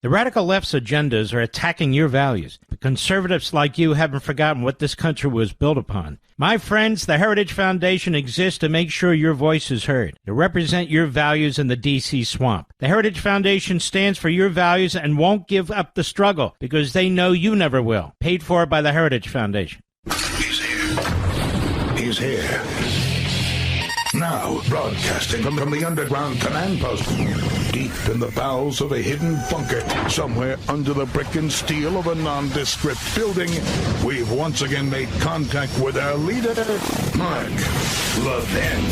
The radical left's agendas are attacking your values. But conservatives like you haven't forgotten what this country was built upon. My friends, the Heritage Foundation exists to make sure your voice is heard, to represent your values in the D.C. swamp. The Heritage Foundation stands for your values and won't give up the struggle because they know you never will. Paid for by the Heritage Foundation. He's here. He's here. Now, broadcasting from the underground command post, deep in the bowels of a hidden bunker, somewhere under the brick and steel of a nondescript building, we've once again made contact with our leader, Mark Levin.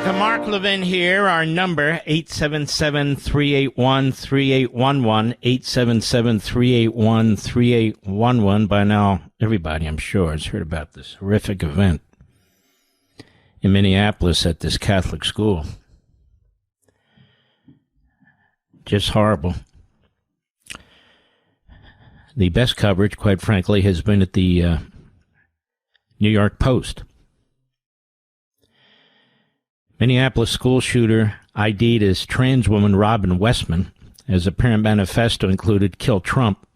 Mark Levin here. Our number, 877-381-3811, 877-381-3811. By now, everybody, I'm sure, has heard about this horrific event in Minneapolis at this Catholic school. Just horrible. The best coverage, quite frankly, has been at the New York Post. Minneapolis school shooter ID'd as trans woman Robin Westman, as apparent manifesto included "Kill Trump."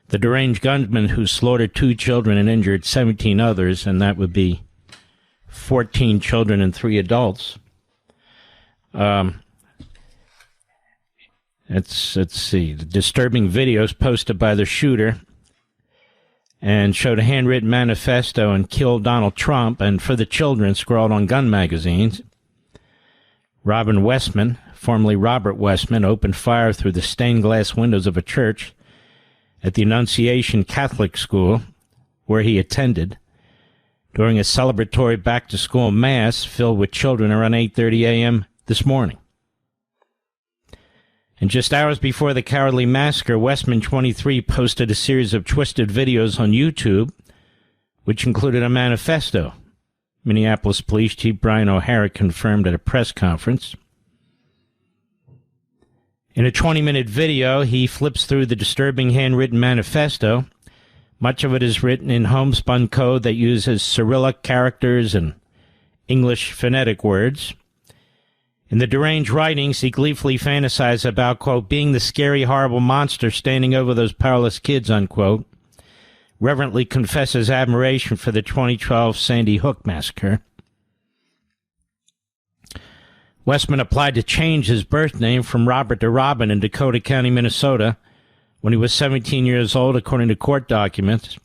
The deranged gunman who slaughtered 2 children and injured 17 others, and that would be 14 children and 3 adults. Let's see. The disturbing videos posted by the shooter and showed a handwritten manifesto and "Kill Donald Trump," and "For the Children" scrawled on gun magazines. Robin Westman, formerly Robert Westman, opened fire through the stained glass windows of a church at the Annunciation Catholic School, where he attended, during a celebratory back-to-school mass filled with children around 8:30 a.m. this morning. And just hours before the cowardly massacre, Westman, 23, posted a series of twisted videos on YouTube, which included a manifesto. Minneapolis Police Chief Brian O'Hara confirmed at a press conference. In a 20-minute video, he flips through the disturbing handwritten manifesto. Much of it is written in homespun code that uses Cyrillic characters and English phonetic words. In the deranged writings, he gleefully fantasized about, quote, being the scary, horrible monster standing over those powerless kids, unquote. Reverently confesses admiration for the 2012 Sandy Hook massacre. Westman applied to change his birth name from Robert to Robin in Dakota County, Minnesota, when he was 17 years old, according to court documents.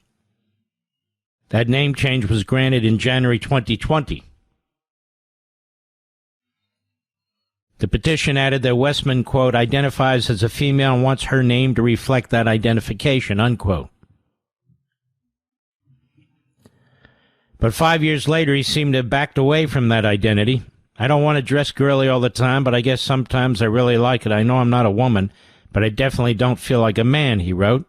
That name change was granted in January 2020. The petition added that Westman, quote, identifies as a female and wants her name to reflect that identification, unquote. But 5 years later, he seemed to have backed away from that identity. I don't want to dress girly all the time, but I guess sometimes I really like it. I know I'm not a woman, but I definitely don't feel like a man, he wrote.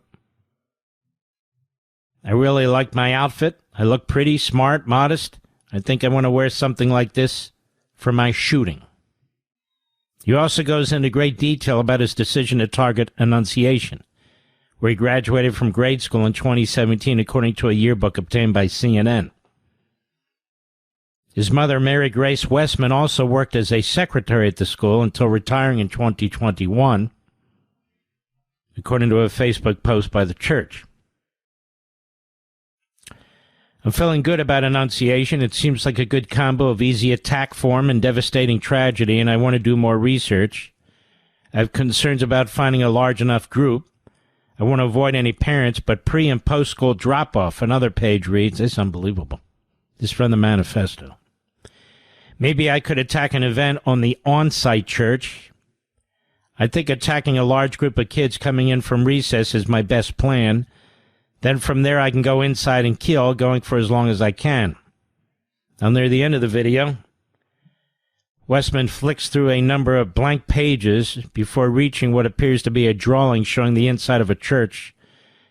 I really like my outfit. I look pretty, smart, modest. I think I want to wear something like this for my shooting. He also goes into great detail about his decision to target Annunciation, where he graduated from grade school in 2017, according to a yearbook obtained by CNN. His mother, Mary Grace Westman, also worked as a secretary at the school until retiring in 2021. according to a Facebook post by the church. I'm feeling good about Annunciation. It seems like a good combo of easy attack form and devastating tragedy, and I want to do more research. I have concerns about finding a large enough group. I want to avoid any parents, but pre- and post-school drop-off. Another page reads, it's unbelievable. This is from the Manifesto. Maybe I could attack an event on the on-site church. I think attacking a large group of kids coming in from recess is my best plan. Then from there I can go inside and kill, going for as long as I can. Now near the end of the video, Westman flicks through a number of blank pages before reaching what appears to be a drawing showing the inside of a church,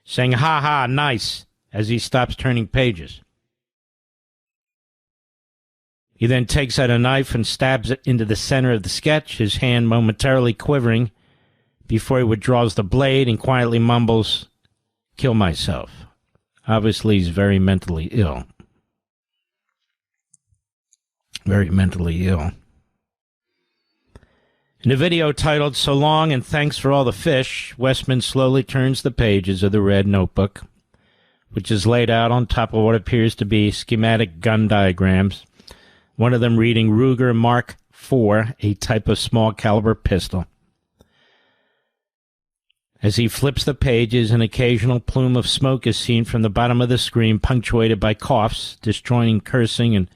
saying, "Ha ha, nice," as he stops turning pages. He then takes out a knife and stabs it into the center of the sketch, his hand momentarily quivering before he withdraws the blade and quietly mumbles, "Kill myself." Obviously, he's very mentally ill. Very mentally ill. In a video titled, "So Long and Thanks for All the Fish," Westman slowly turns the pages of the red notebook, which is laid out on top of what appears to be schematic gun diagrams, one of them reading Ruger Mark IV, a type of small caliber pistol. As he flips the pages, an occasional plume of smoke is seen from the bottom of the screen, punctuated by coughs, disjointing cursing, and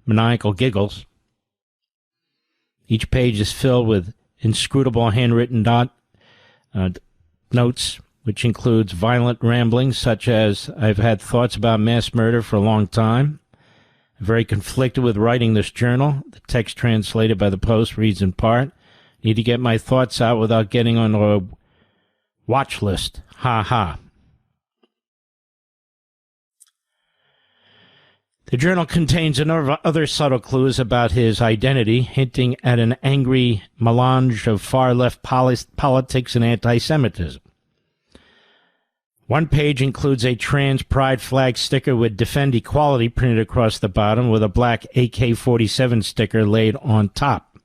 maniacal giggles. Each page is filled with inscrutable handwritten notes, which includes violent ramblings such as, "I've had thoughts about mass murder for a long time. I'm very conflicted with writing this journal." The text translated by the Post reads in part, "Need to get my thoughts out without getting on a watch list. Ha ha." The journal contains a number of other subtle clues about his identity, hinting at an angry melange of far-left politics and anti-Semitism. One page includes a trans pride flag sticker with "Defend Equality" printed across the bottom, with a black AK-47 sticker laid on top.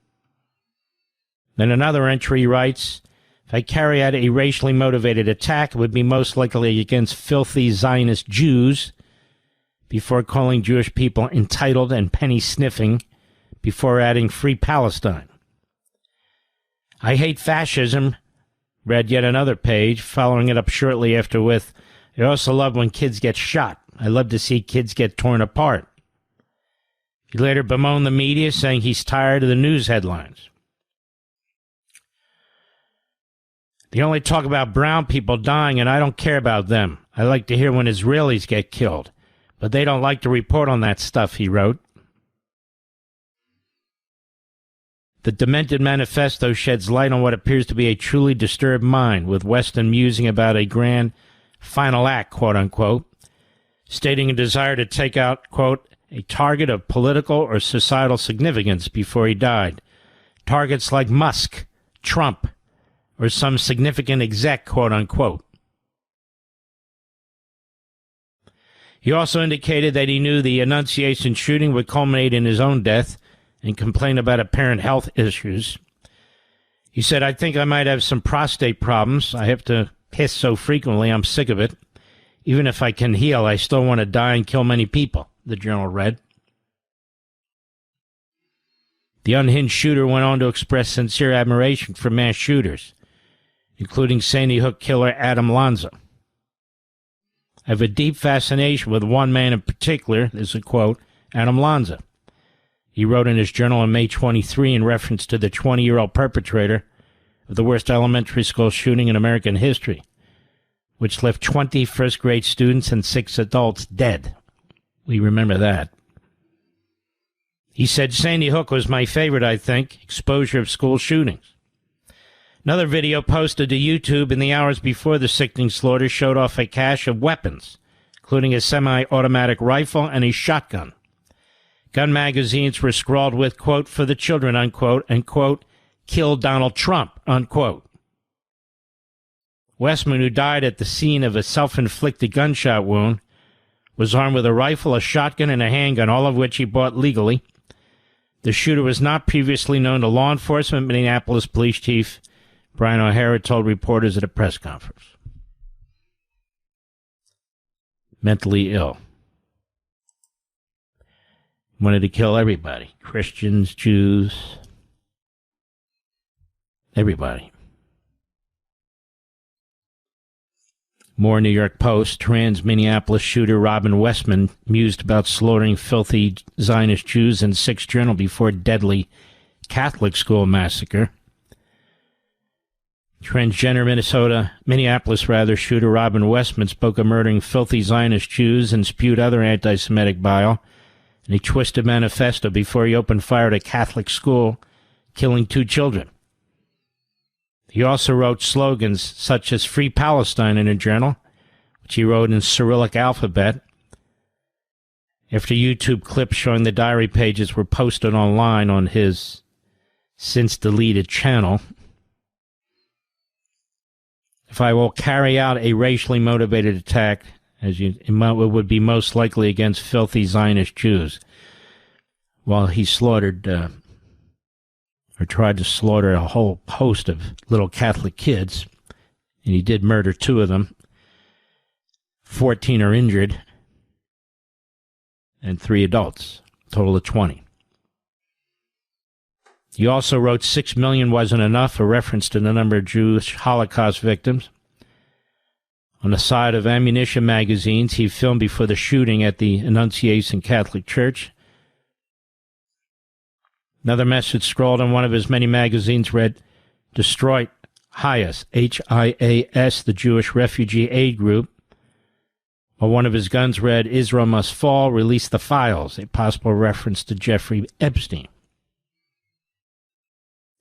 Then another entry writes, "If I carry out a racially motivated attack, it would be most likely against filthy Zionist Jews," before calling Jewish people entitled and penny-sniffing, before adding "Free Palestine." "I hate fascism," read yet another page, following it up shortly after with, "I also love when kids get shot. I love to see kids get torn apart." He later bemoaned the media, saying he's tired of the news headlines. "They only talk about brown people dying, and I don't care about them. I like to hear when Israelis get killed, but they don't like to report on that stuff," he wrote. The demented Manifesto sheds light on what appears to be a truly disturbed mind, with Weston musing about a grand final act, quote-unquote, stating a desire to take out, quote, "a target of political or societal significance" before he died. Targets like Musk, Trump, or some significant exec, quote-unquote. He also indicated that he knew the Annunciation shooting would culminate in his own death, and complained about apparent health issues. He said, "I think I might have some prostate problems. I have to piss so frequently, I'm sick of it. Even if I can heal, I still want to die and kill many people," the journal read. The unhinged shooter went on to express sincere admiration for mass shooters, including Sandy Hook killer Adam Lanza. "I have a deep fascination with one man in particular," this is a quote, Adam Lanza. He wrote in his journal on May 23 in reference to the 20-year-old perpetrator of the worst elementary school shooting in American history, which left 20 first-grade students and 6 adults dead. We remember that. He said, "Sandy Hook was my favorite, I think, exposure of school shootings." Another video posted to YouTube in the hours before the sickening slaughter showed off a cache of weapons, including a semi-automatic rifle and a shotgun. Gun magazines were scrawled with, quote, "For the children," unquote, and, quote, "Kill Donald Trump," unquote. Westman, who died at the scene of a self-inflicted gunshot wound, was armed with a rifle, a shotgun, and a handgun, all of which he bought legally. The shooter was not previously known to law enforcement. Minneapolis Police Chief Brian O'Hara told reporters at a press conference. Mentally ill. Wanted to kill everybody. Christians, Jews, everybody. More New York Post. Trans Minneapolis shooter Robin Westman mused about slaughtering filthy Zionist Jews in 6th Journal before deadly Catholic school massacre. Transgender Minneapolis shooter Robin Westman spoke of murdering filthy Zionist Jews and spewed other anti-Semitic bile in a twisted manifesto before he opened fire at a Catholic school, killing 2 children. He also wrote slogans such as Free Palestine in a journal, which he wrote in Cyrillic alphabet. After YouTube clips showing the diary pages were posted online on his since-deleted channel. If I will carry out a racially motivated attack, it would be most likely against filthy Zionist Jews. While he slaughtered, or tried to slaughter a whole host of little Catholic kids, and he did murder 2 of them. 14 are injured, and 3 adults, a total of 20. He also wrote 6 million wasn't enough, a reference to the number of Jewish Holocaust victims. On the side of ammunition magazines, he filmed before the shooting at the Annunciation Catholic Church. Another message scrawled on one of his many magazines read, "Destroy HIAS, H-I-A-S, the Jewish Refugee Aid Group." While one of his guns read, "Israel must fall, release the files," a possible reference to Jeffrey Epstein.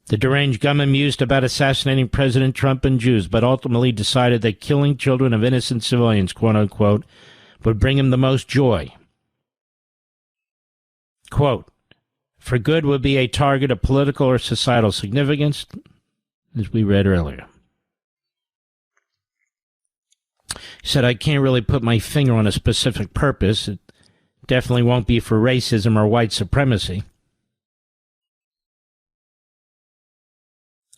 The deranged gunman mused about assassinating President Trump and Jews, but ultimately decided that killing children of innocent civilians, quote-unquote, would bring him the most joy. Quote, "For good would be a target of political or societal significance," as we read earlier. He said, "I can't really put my finger on a specific purpose. It definitely won't be for racism or white supremacy."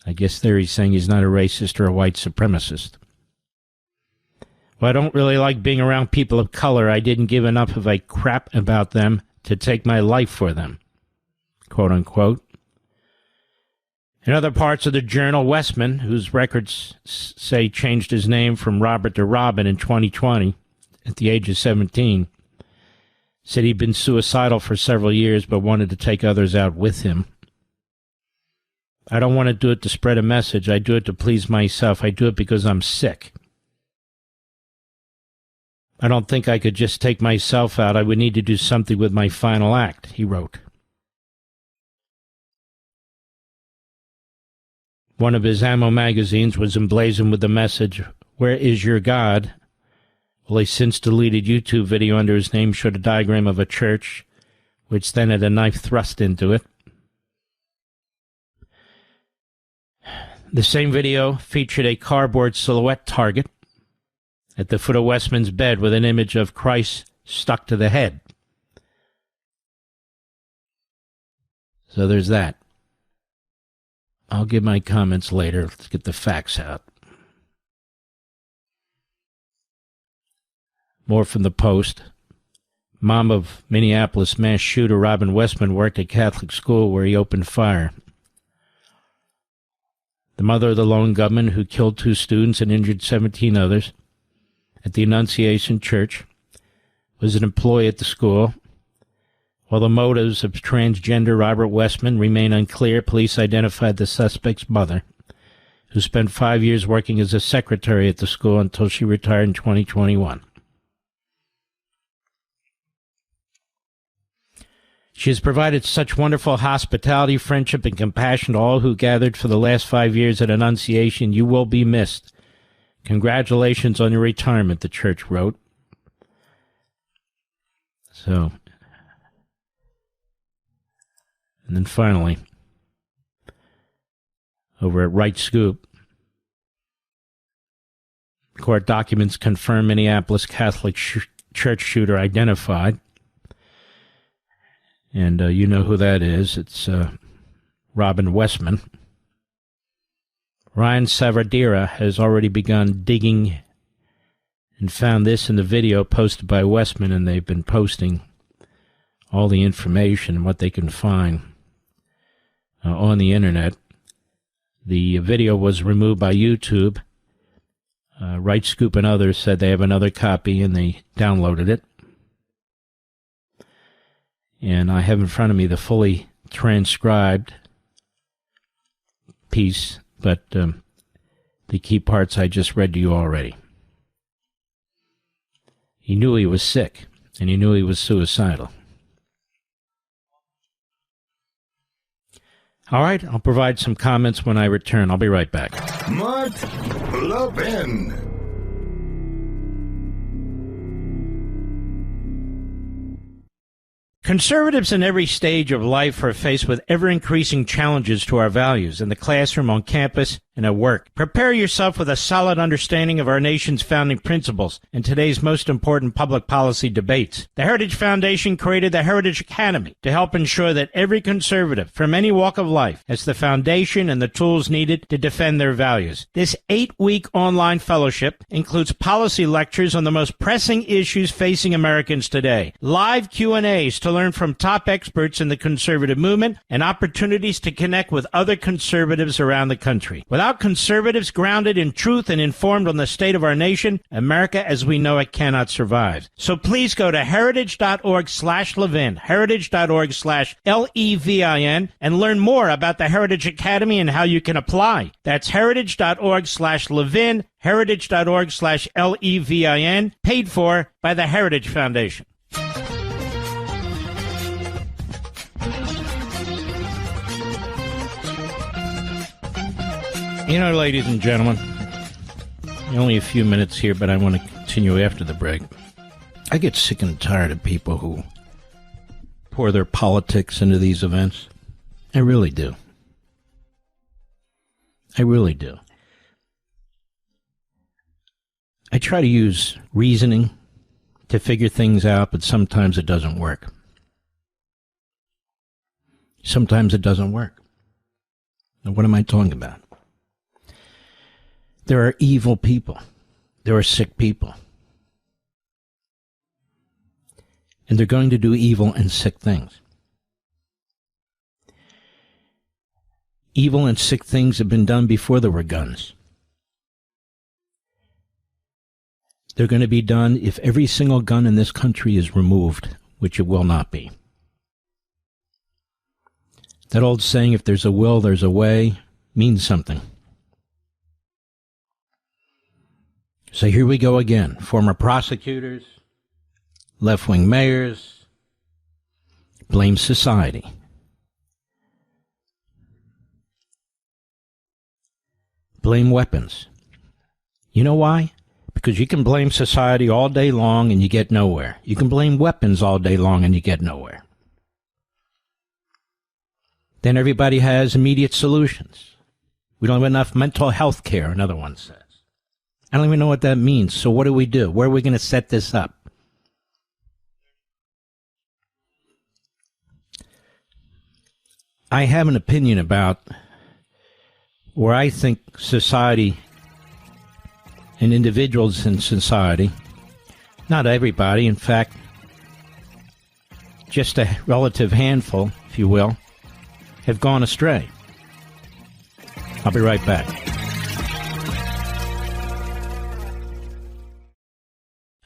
I guess there he's saying he's not a racist or a white supremacist. "Well, I don't really like being around people of color. I didn't give enough of a crap about them to take my life for them," quote unquote. In other parts of the journal, Westman, whose records say changed his name from Robert to Robin in 2020 at the age of 17, said he'd been suicidal for several years but wanted to take others out with him. "I don't want to do it to spread a message. I do it to please myself. I do it because I'm sick. I don't think I could just take myself out. I would need to do something with my final act," he wrote. One of his ammo magazines was emblazoned with the message, "Where is your God?" Well, a since-deleted YouTube video under his name showed a diagram of a church, which then had a knife thrust into it. The same video featured a cardboard silhouette target at the foot of Westman's bed with an image of Christ stuck to the head. So there's that. I'll give my comments later. Let's get the facts out. More from the Post. Mom of Minneapolis mass shooter Robin Westman worked at Catholic school where he opened fire. The mother of the lone gunman who killed 2 students and injured 17 others at the Annunciation Church was an employee at the school. While the motives of transgender Robert Westman remain unclear, police identified the suspect's mother, who spent 5 years working as a secretary at the school until she retired in 2021. She has provided such wonderful hospitality, friendship, and compassion to all who gathered for the last 5 years at Annunciation. You will be missed. Congratulations on your retirement, the church wrote. So, and then finally, over at Right Scoop, court documents confirm Minneapolis Catholic Church shooter identified. And you know who that is. It's Robin Westman. Ryan Savardira has already begun digging and found this in the video posted by Westman, and they've been posting all the information and what they can find on the internet. The video was removed by YouTube. Right Scoop and others said they have another copy, and they downloaded it. And I have in front of me the fully transcribed piece, but the key parts I just read to you already. He knew he was sick, and he knew he was suicidal. All right, I'll provide some comments when I return. I'll be right back. Mark Levin. Conservatives in every stage of life are faced with ever-increasing challenges to our values in the classroom, on campus, and at work. Prepare yourself with a solid understanding of our nation's founding principles in today's most important public policy debates. The Heritage Foundation created the Heritage Academy to help ensure that every conservative from any walk of life has the foundation and the tools needed to defend their values. This 8-week online fellowship includes policy lectures on the most pressing issues facing Americans today, live Q&As to learn from top experts in the conservative movement, and opportunities to connect with other conservatives around the country. Without conservatives grounded in truth and informed on the state of our nation, America as we know it cannot survive. So please go to heritage.org/Levin, heritage.org/Levin, and learn more about the Heritage Academy and how you can apply. That's heritage.org/Levin, heritage.org/Levin, paid for by the Heritage Foundation. You know, ladies and gentlemen, only a few minutes here, but I want to continue after the break. I get sick and tired of people who pour their politics into these events. I really do. I really do. I try to use reasoning to figure things out, but sometimes it doesn't work. Sometimes it doesn't work. Now, what am I talking about? There are evil people. There are sick people. And they're going to do evil and sick things. Evil and sick things have been done before there were guns. They're going to be done if every single gun in this country is removed, which it will not be. That old saying, if there's a will, there's a way, means something. So here we go again. Former prosecutors, left-wing mayors, blame society. Blame weapons. You know why? Because you can blame society all day long and you get nowhere. You can blame weapons all day long and you get nowhere. Then everybody has immediate solutions. We don't have enough mental health care, another one says. I don't even know what that means. So what do? Where are we going to set this up? I have an opinion about where I think society and individuals in society, not everybody, in fact, just a relative handful, if you will, have gone astray. I'll be right back.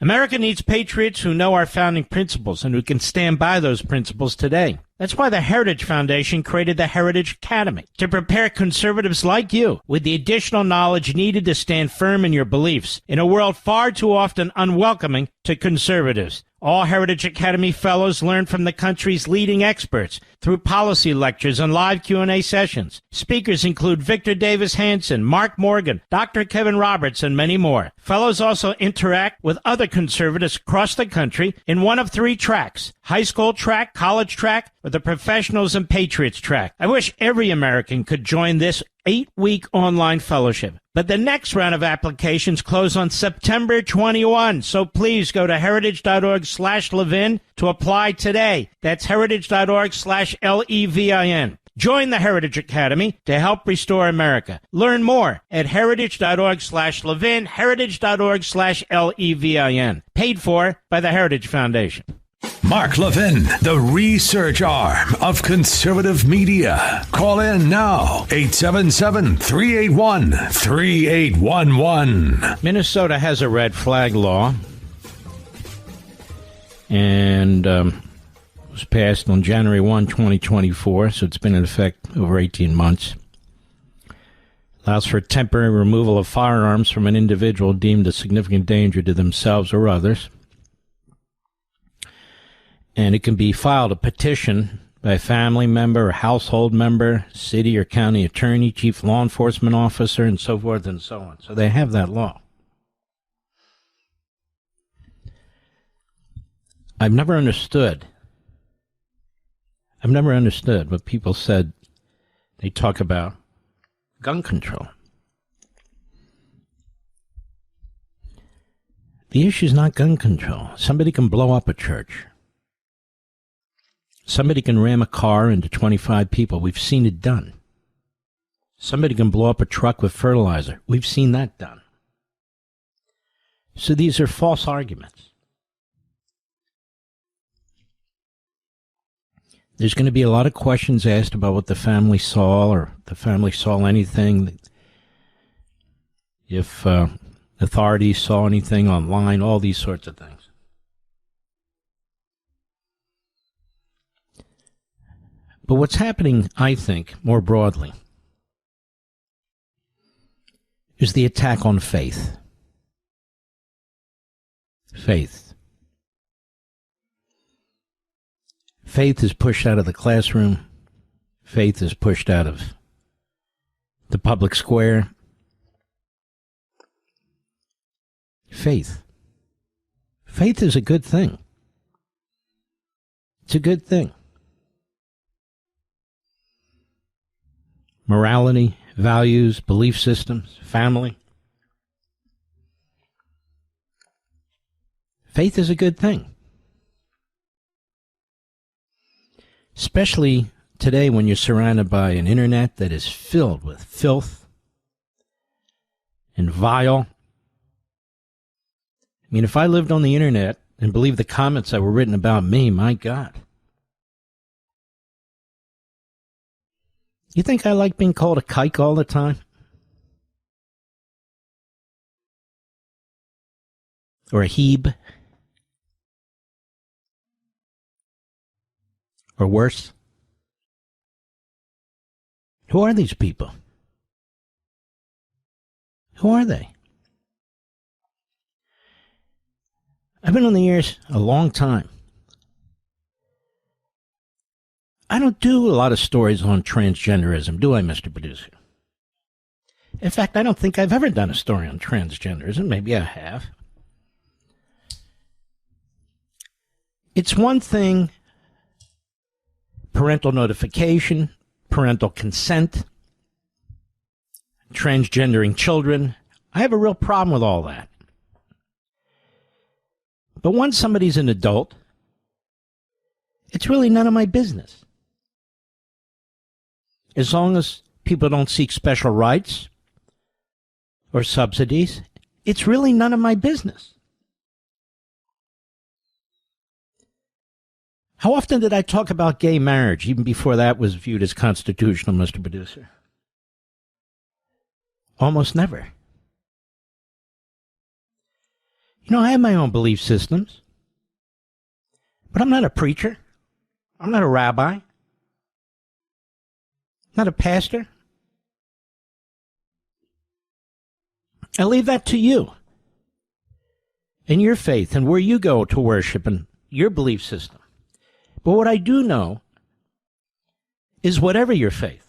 America needs patriots who know our founding principles and who can stand by those principles today. That's why the Heritage Foundation created the Heritage Academy, to prepare conservatives like you with the additional knowledge needed to stand firm in your beliefs in a world far too often unwelcoming to conservatives. All Heritage Academy fellows learn from the country's leading experts through policy lectures and live Q&A sessions. Speakers include Victor Davis Hanson, Mark Morgan, Dr. Kevin Roberts, and many more. Fellows also interact with other conservatives across the country in one of 3 tracks: high school track, college track, or the professionals and patriots track. I wish every American could join this 8-week online fellowship. But the next round of applications close on September 21, so please go to heritage.org/Levin to apply today. That's heritage.org/Levin. Join the Heritage Academy to help restore America. Learn more at heritage.org/Levin, heritage.org/Levin. Paid for by the Heritage Foundation. Mark Levin, the research arm of conservative media. Call in now, 877-381-3811. Minnesota has a red flag law, and was passed on January 1, 2024, so it's been in effect over 18 months. Allows for temporary removal of firearms from an individual deemed a significant danger to themselves or others. And it can be filed a petition by a family member or household member, city or county attorney, chief law enforcement officer, and so forth and so on. So they have that law. I've never understood what people said. They talk about gun control. The issue is not gun control. Somebody can blow up a church. Somebody can ram a car into 25 people. We've seen it done. Somebody can blow up a truck with fertilizer. We've seen that done. So these are false arguments. There's going to be a lot of questions asked about what the family saw, or the family saw anything. If authorities saw anything online, all these sorts of things. But what's happening, I think, more broadly, is the attack on faith. Faith. Faith is pushed out of the classroom. Faith is pushed out of the public square. Faith. Faith is a good thing. It's a good thing. Morality, values, belief systems, family. Faith is a good thing. Especially today when you're surrounded by an internet that is filled with filth and vile. I mean, if I lived on the internet and believed the comments that were written about me, my God. You think I like being called a kike all the time? Or a heeb? Or worse? Who are these people? Who are they? I've been on the air a long time. I don't do a lot of stories on transgenderism, do I, Mr. Producer? In fact, I don't think I've ever done a story on transgenderism. Maybe I have. It's one thing, parental notification, parental consent, transgendering children. I have a real problem with all that. But once somebody's an adult, it's really none of my business. As long as people don't seek special rights or subsidies, it's really none of my business. How often did I talk about gay marriage, even before that was viewed as constitutional, Mr. Producer? Almost never. You know, I have my own belief systems, but I'm not a preacher. I'm not a rabbi. Not a pastor. I leave that to you and your faith and where you go to worship and your belief system. But what I do know is whatever your faith,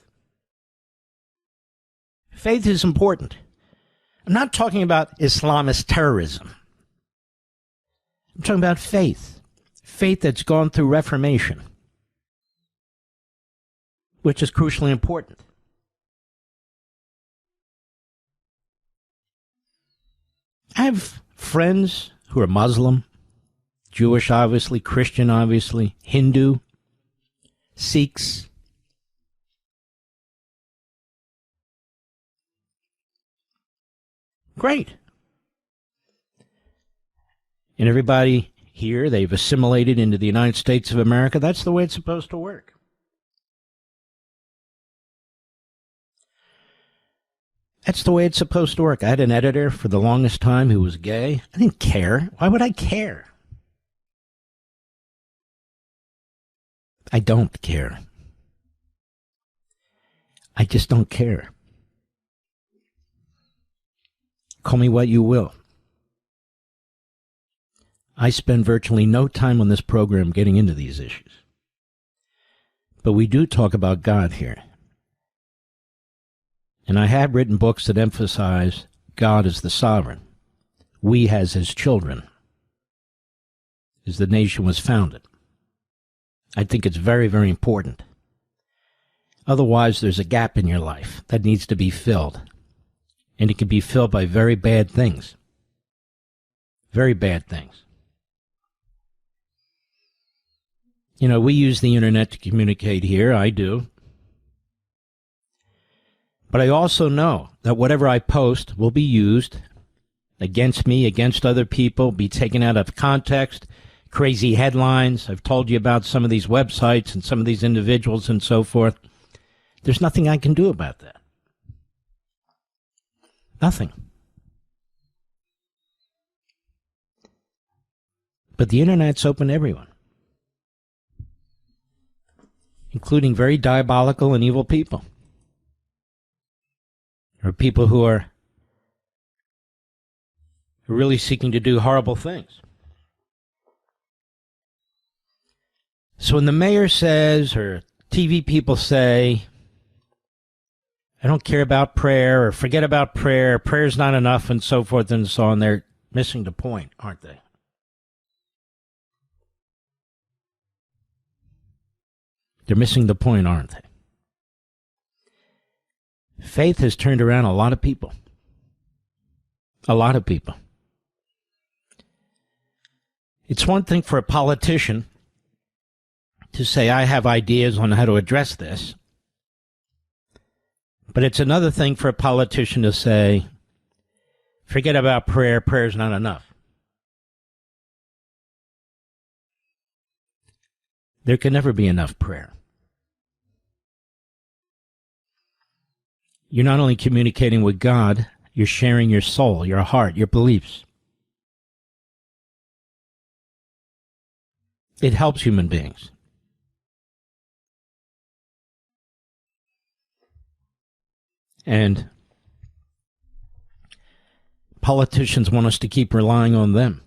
faith is important. I'm not talking about Islamist terrorism. I'm talking about faith. Faith that's gone through Reformation, which is crucially important. I have friends who are Muslim, Jewish obviously, Christian obviously, Hindu, Sikhs. Great. And everybody here, they've assimilated into the United States of America. That's the way it's supposed to work. That's the way it's supposed to work. I had an editor for the longest time who was gay. I didn't care. Why would I care? I don't care. I just don't care. Call me what you will. I spend virtually no time on this program getting into these issues. But we do talk about God here. And I have written books that emphasize God as the sovereign. We as his children. As the nation was founded. I think it's very, very important. Otherwise, there's a gap in your life that needs to be filled. And it can be filled by very bad things. Very bad things. You know, we use the internet to communicate here. I do. But I also know that whatever I post will be used against me, against other people, be taken out of context, crazy headlines. I've told you about some of these websites and some of these individuals and so forth. There's nothing I can do about that. Nothing. But the internet's open to everyone, including very diabolical and evil people. Or people who are really seeking to do horrible things. So when the mayor says, or TV people say, I don't care about prayer, or forget about prayer, prayer's not enough, and so forth and so on, they're missing the point, aren't they? They're missing the point, aren't they? Faith has turned around a lot of people. A lot of people. It's one thing for a politician to say, I have ideas on how to address this. But it's another thing for a politician to say, forget about prayer, prayer's not enough. There can never be enough prayer. You're not only communicating with God, you're sharing your soul, your heart, your beliefs. It helps human beings. And politicians want us to keep relying on them.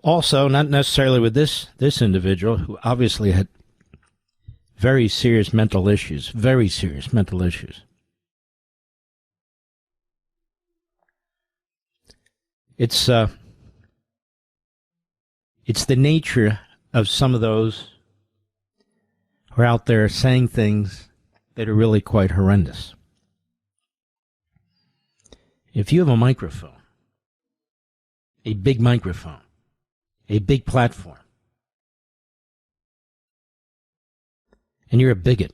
Also, not necessarily with this individual, who obviously had very serious mental issues. It's the nature of some of those who are out there saying things that are really quite horrendous. If you have a microphone, a big microphone, a big platform, and you're a bigot,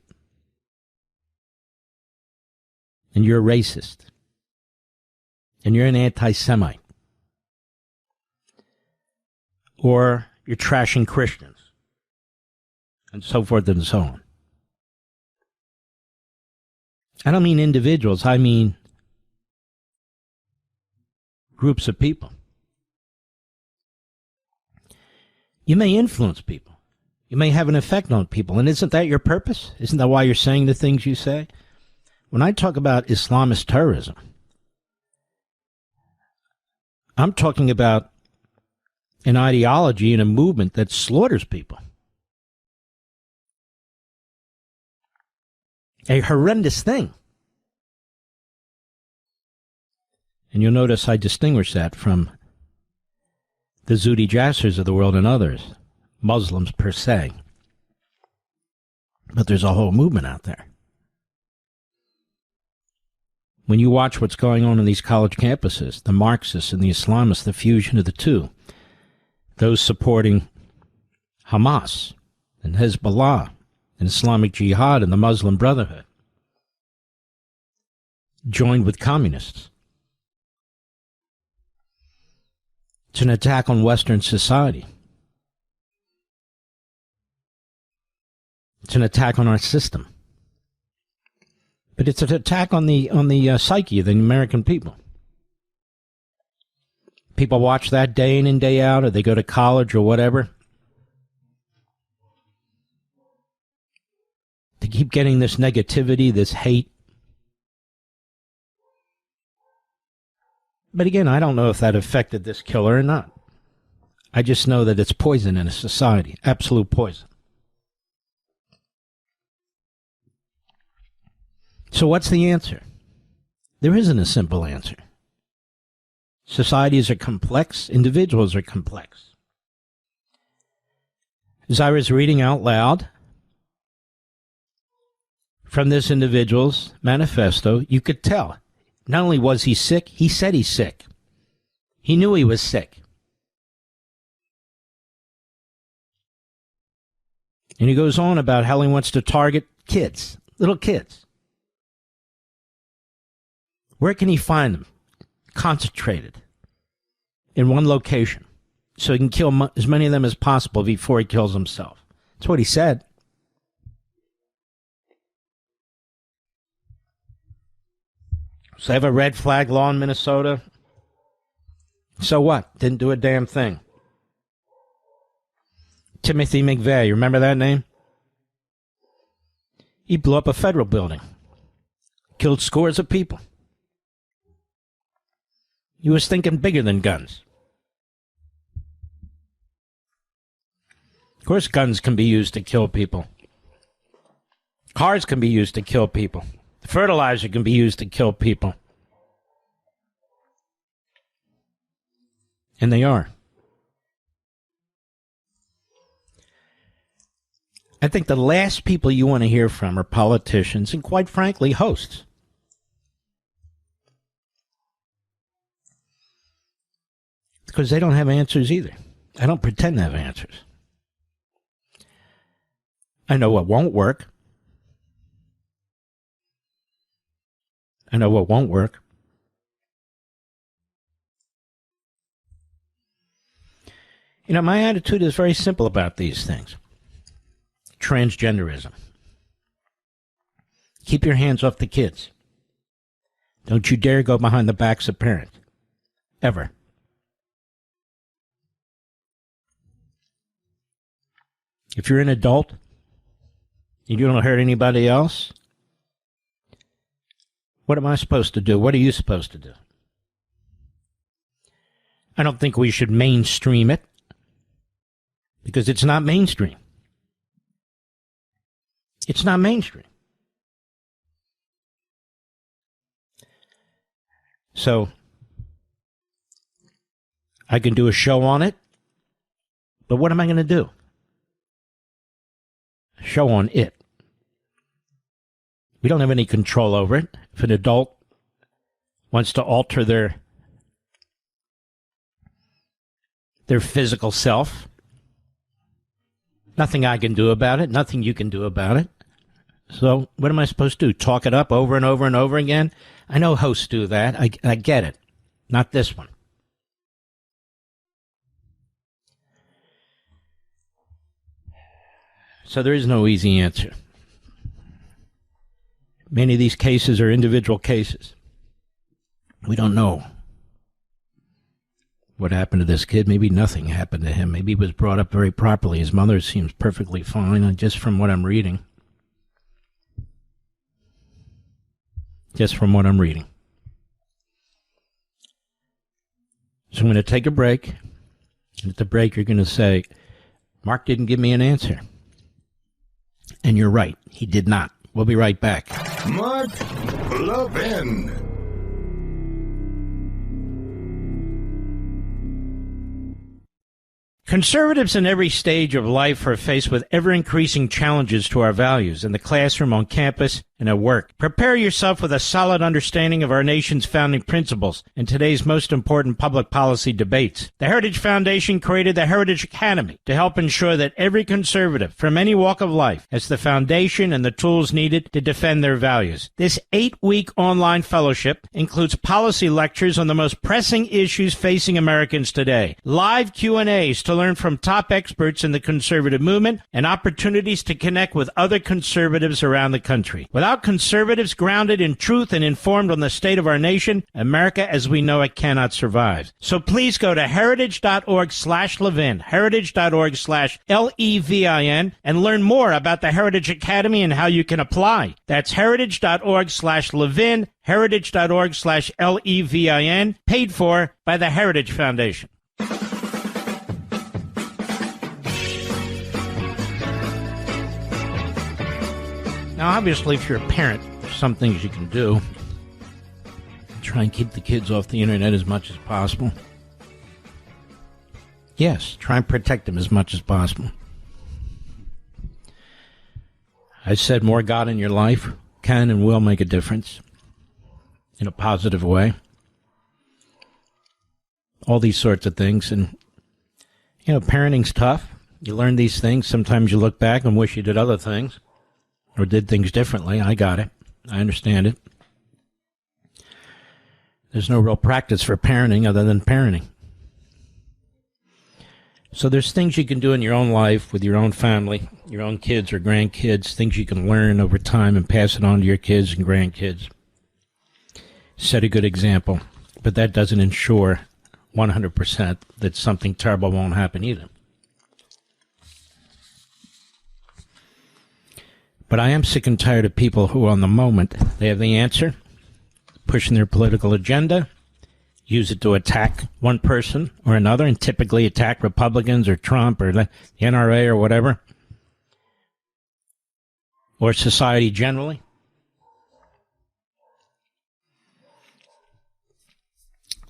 and you're a racist, and you're an anti-Semite, or you're trashing Christians, and so forth and so on. I don't mean individuals, I mean groups of people. You may influence people. You may have an effect on people. And isn't that your purpose? Isn't that why you're saying the things you say? When I talk about Islamist terrorism, I'm talking about an ideology and a movement that slaughters people. A horrendous thing. And you'll notice I distinguish that from the Zuhdi Jassers of the world and others, Muslims per se. But there's a whole movement out there. When you watch what's going on in these college campuses, the Marxists and the Islamists, the fusion of the two, those supporting Hamas and Hezbollah and Islamic Jihad and the Muslim Brotherhood joined with communists. It's an attack on Western society. It's an attack on our system. But it's an attack on the psyche of the American people. People watch that day in and day out, or they go to college or whatever. They keep getting this negativity, this hate. But again, I don't know if that affected this killer or not. I just know that it's poison in a society, absolute poison. So what's the answer? There isn't a simple answer. Societies are complex. Individuals are complex. As I was reading out loud from this individual's manifesto, you could tell. Not only was he sick, he said he's sick. He knew he was sick. And he goes on about how he wants to target kids, little kids. Where can he find them? Concentrated in one location so he can kill as many of them as possible before he kills himself. That's what he said. So they have a red flag law in Minnesota. So what? Didn't do a damn thing. Timothy McVeigh, you remember that name? He blew up a federal building. Killed scores of people. He was thinking bigger than guns. Of course, guns can be used to kill people. Cars can be used to kill people. Fertilizer can be used to kill people. And they are. I think the last people you want to hear from are politicians and, quite frankly, hosts. Because they don't have answers either. I don't pretend to have answers. I know what won't work. I know what won't work. You know, my attitude is very simple about these things. Transgenderism. Keep your hands off the kids. Don't you dare go behind the backs of parents. Ever. If you're an adult and you don't hurt anybody else, what am I supposed to do? What are you supposed to do? I don't think we should mainstream it because it's not mainstream. It's not mainstream. So I can do a show on it, but what am I going to do? A show on it. We don't have any control over it. If an adult wants to alter their physical self, nothing I can do about it, nothing you can do about it. So what am I supposed to do? Talk it up over and over and over again? I know hosts do that. I get it. Not this one. So there is no easy answer. Many of these cases are individual cases. We don't know what happened to this kid. Maybe nothing happened to him. Maybe he was brought up very properly. His mother seems perfectly fine, just from what I'm reading. Just from what I'm reading. So I'm going to take a break. And at the break, you're going to say, Mark didn't give me an answer. And you're right. He did not. We'll be right back. Mark Levin. Conservatives in every stage of life are faced with ever-increasing challenges to our values in the classroom, on campus, and and at work. Prepare yourself with a solid understanding of our nation's founding principles in today's most important public policy debates. The Heritage Foundation created the Heritage Academy to help ensure that every conservative from any walk of life has the foundation and the tools needed to defend their values. This 8-week online fellowship includes policy lectures on the most pressing issues facing Americans today, live Q&As to learn from top experts in the conservative movement, and opportunities to connect with other conservatives around the country. Without conservatives grounded in truth and informed on the state of our nation, America as we know it cannot survive. So please go to heritage.org/Levin, heritage.org/Levin, and learn more about the Heritage Academy and how you can apply. That's heritage.org/Levin, heritage.org/Levin, paid for by the Heritage Foundation. Now, obviously, if you're a parent, there's some things you can do. Try and keep the kids off the internet as much as possible. Yes, try and protect them as much as possible. I said more God in your life can and will make a difference in a positive way. All these sorts of things. And, parenting's tough. You learn these things. Sometimes you look back and wish you did other things or did things differently. I got it. I understand it. There's no real practice for parenting other than parenting. So there's things you can do in your own life with your own family, your own kids or grandkids, things you can learn over time and pass it on to your kids and grandkids. Set a good example, but that doesn't ensure 100% that something terrible won't happen either. But I am sick and tired of people who, on the moment, they have the answer, pushing their political agenda, use it to attack one person or another, and typically attack Republicans or Trump or the NRA or whatever, or society generally.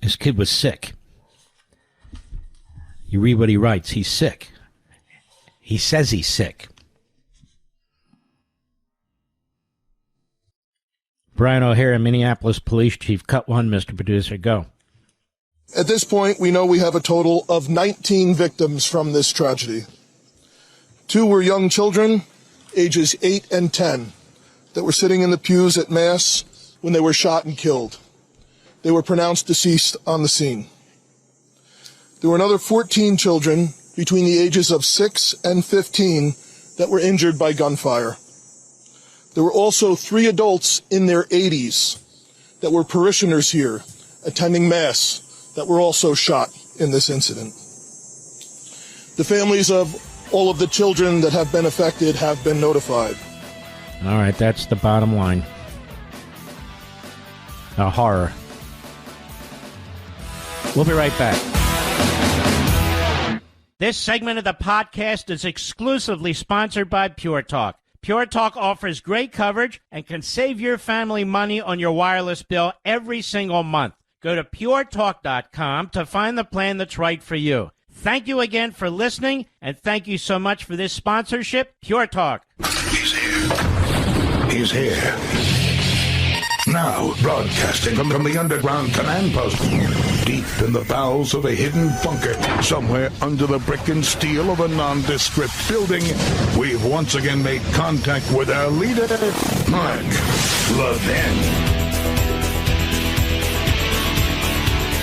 This kid was sick. You read what he writes. He's sick. He says he's sick. Brian O'Hara, Minneapolis Police Chief. Cut one, Mr. Producer. Go. At this point, we know we have a total of 19 victims from this tragedy. 2 were young children, ages 8 and 10, that were sitting in the pews at Mass when they were shot and killed. They were pronounced deceased on the scene. There were another 14 children between the ages of 6 and 15 that were injured by gunfire. There were also 3 adults in their 80s that were parishioners here attending Mass that were also shot in this incident. The families of all of the children that have been affected have been notified. All right, that's the bottom line. A horror. We'll be right back. This segment of the podcast is exclusively sponsored by Pure Talk. Pure Talk offers great coverage and can save your family money on your wireless bill every single month. Go to puretalk.com to find the plan that's right for you. Thank you again for listening, and thank you so much for this sponsorship, Pure Talk. He's here. He's here. Now, broadcasting from the underground command post, deep in the bowels of a hidden bunker, somewhere under the brick and steel of a nondescript building, we've once again made contact with our leader, Mark Levin.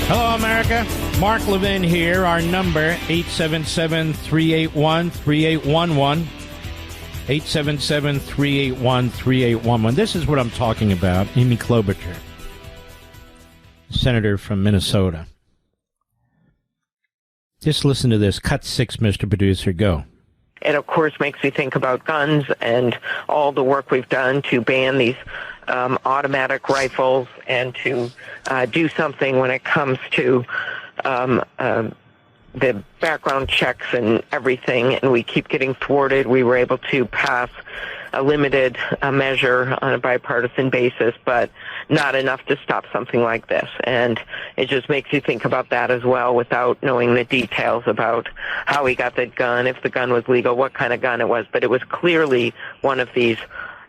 Hello, America. Mark Levin here. Our number, 877-381-3811. 877-381-3811. This is what I'm talking about. Amy Klobuchar, senator from Minnesota. Just listen to this. Cut 6, Mr. Producer. Go. It, of course, makes me think about guns and all the work we've done to ban these automatic rifles and to do something when it comes to the background checks and everything, and we keep getting thwarted. We were able to pass a limited measure on a bipartisan basis, but not enough to stop something like this. And it just makes you think about that as well without knowing the details about how he got that gun, if the gun was legal, what kind of gun it was. But it was clearly one of these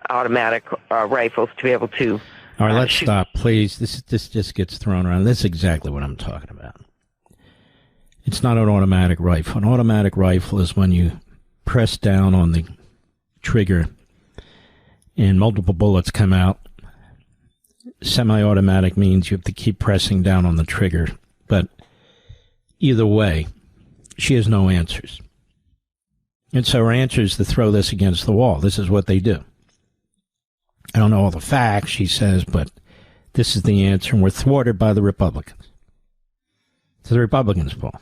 automatic rifles to be able to. All right, let's shoot. stop, please. This just gets thrown around. This is exactly what I'm talking about. It's not an automatic rifle. An automatic rifle is when you press down on the trigger and multiple bullets come out. Semi-automatic means you have to keep pressing down on the trigger. But either way, she has no answers. And so her answer is to throw this against the wall. This is what they do. I don't know all the facts, she says, but this is the answer, and we're thwarted by the Republicans. It's the Republicans' fault.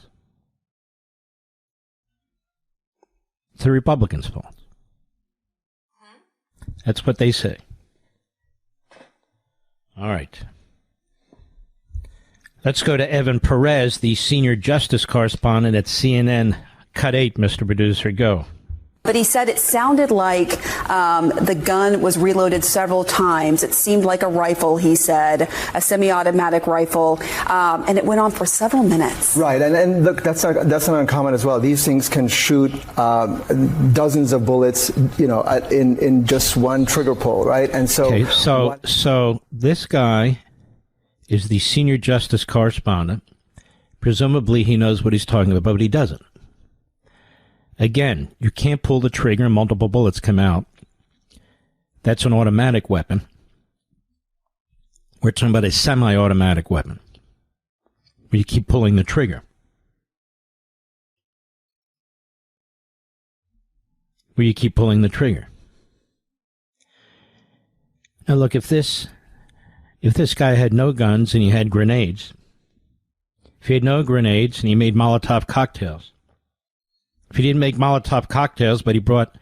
It's the Republicans' fault. That's what they say. All right. Let's go to Evan Perez, the senior justice correspondent at CNN. Cut 8, Mr. Producer, go. But he said it sounded like the gun was reloaded several times. It seemed like a rifle, he said, a semi-automatic rifle, and it went on for several minutes. Right, and look, that's not uncommon as well. These things can shoot dozens of bullets, in just one trigger pull, right? And so, okay, so this guy is the senior justice correspondent. Presumably, he knows what he's talking about, but he doesn't. Again, you can't pull the trigger and multiple bullets come out. That's an automatic weapon. We're talking about a semi-automatic weapon, where you keep pulling the trigger. Now look, if this guy had no guns and he had grenades, if he had no grenades and he made Molotov cocktails, if he didn't make Molotov cocktails, but he brought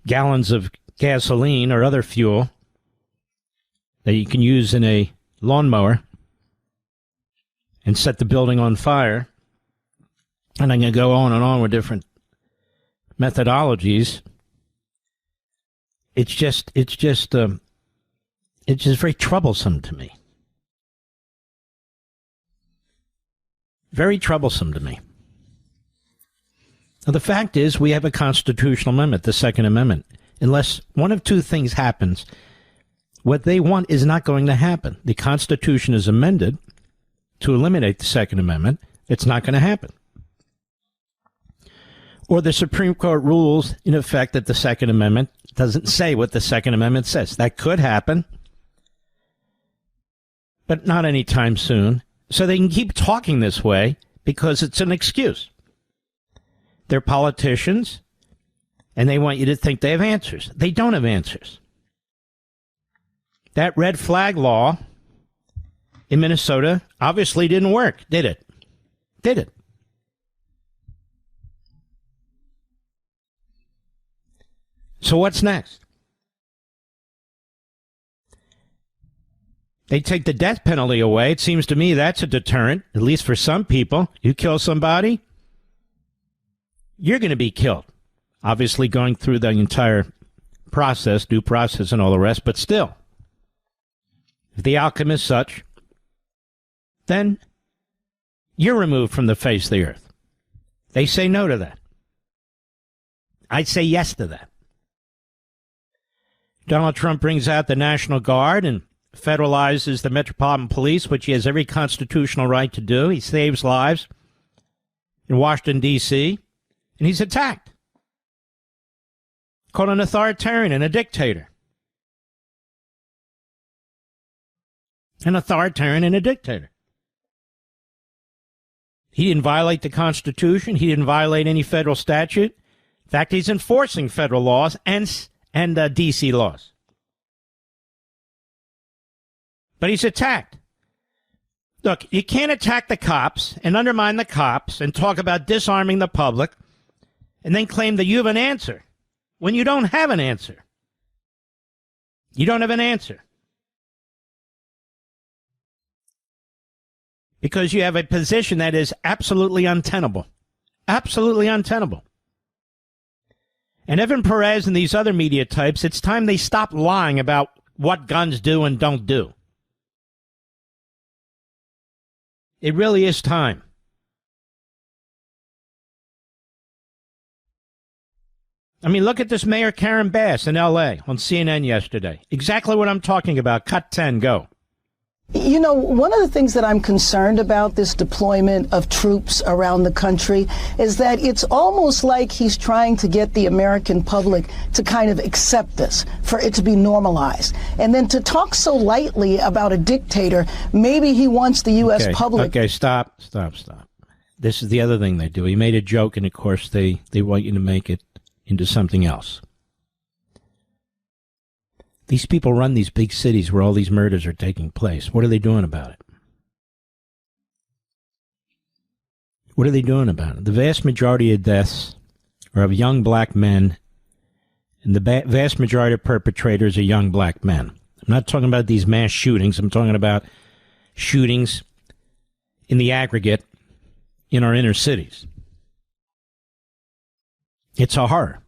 gallons of gasoline or other fuel that you can use in a lawnmower and set the building on fire, and I'm going to go on and on with different methodologies, it's just very troublesome to me. Very troublesome to me. Now, the fact is, we have a constitutional amendment, the Second Amendment. Unless one of two things happens, what they want is not going to happen. The Constitution is amended to eliminate the Second Amendment. It's not going to happen. Or the Supreme Court rules, in effect, that the Second Amendment doesn't say what the Second Amendment says. That could happen, but not anytime soon. So they can keep talking this way because it's an excuse. They're politicians, and they want you to think they have answers. They don't have answers. That red flag law in Minnesota obviously didn't work, did it? Did it? So what's next? They take the death penalty away. It seems to me that's a deterrent, at least for some people. You kill somebody, you're going to be killed. Obviously going through the entire process, due process and all the rest, but still, if the outcome is such, then you're removed from the face of the earth. They say no to that. I say yes to that. Donald Trump brings out the National Guard and federalizes the Metropolitan Police, which he has every constitutional right to do. He saves lives in Washington, D.C., and he's attacked. Called an authoritarian and a dictator. An authoritarian and a dictator. He didn't violate the Constitution. He didn't violate any federal statute. In fact, he's enforcing federal laws and D.C. laws. But he's attacked. Look, you can't attack the cops and undermine the cops and talk about disarming the public and then claim that you have an answer when you don't have an answer. You don't have an answer. Because you have a position that is absolutely untenable. Absolutely untenable. And Evan Perez and these other media types, it's time they stop lying about what guns do and don't do. It really is time. I mean, look at this Mayor Karen Bass in L.A. on CNN yesterday. Exactly what I'm talking about. Cut 10, go. You know, one of the things that I'm concerned about this deployment of troops around the country is that it's almost like he's trying to get the American public to kind of accept this, for it to be normalized. And then to talk so lightly about a dictator, maybe he wants the U.S. public. Okay, stop. This is the other thing they do. He made a joke, and of course they want you to make it into something else. These people run these big cities where all these murders are taking place. What are they doing about it? What are they doing about it? The vast majority of deaths are of young black men, and the vast majority of perpetrators are young black men. I'm not talking about these mass shootings. I'm talking about shootings in the aggregate in our inner cities. It's a horror.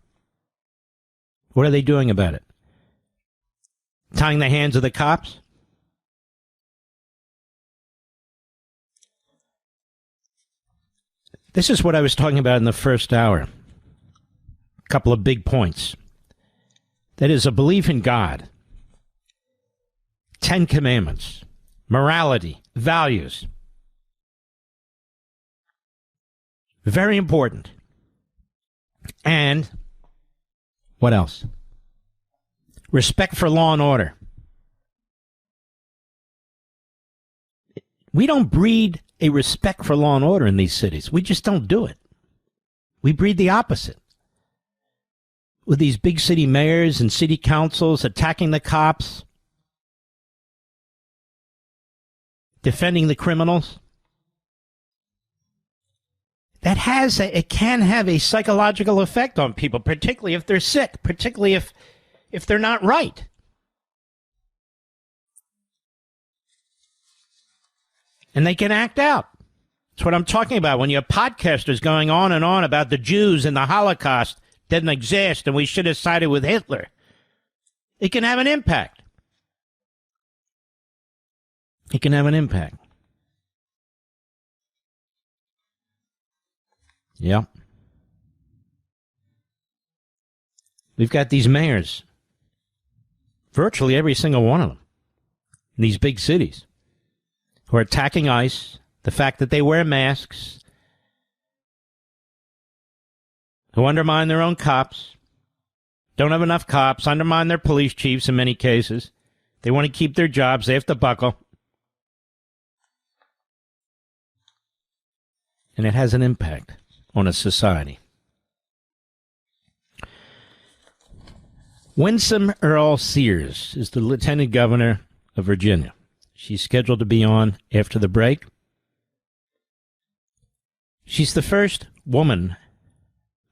What are they doing about it? Tying the hands of the cops? This is what I was talking about in the first hour. A couple of big points. That is a belief in God. 10 Commandments. Morality. Values. Very important. And what else? Respect for law and order. We don't breed a respect for law and order in these cities. We just don't do it. We breed the opposite. With these big city mayors and city councils attacking the cops, defending the criminals. It can have a psychological effect on people, particularly if they're sick, particularly if they're not right. And they can act out. That's what I'm talking about. When you have podcasters going on and on about the Jews and the Holocaust didn't exist and we should have sided with Hitler, it can have an impact. It can have an impact. Yeah. We've got these mayors, virtually every single one of them, in these big cities, who are attacking ICE, the fact that they wear masks, who undermine their own cops, don't have enough cops, undermine their police chiefs in many cases. They want to keep their jobs. They have to buckle. And it has an impact on a society. Winsome Earle-Sears is the Lieutenant Governor of Virginia. She's scheduled to be on after the break. She's the first woman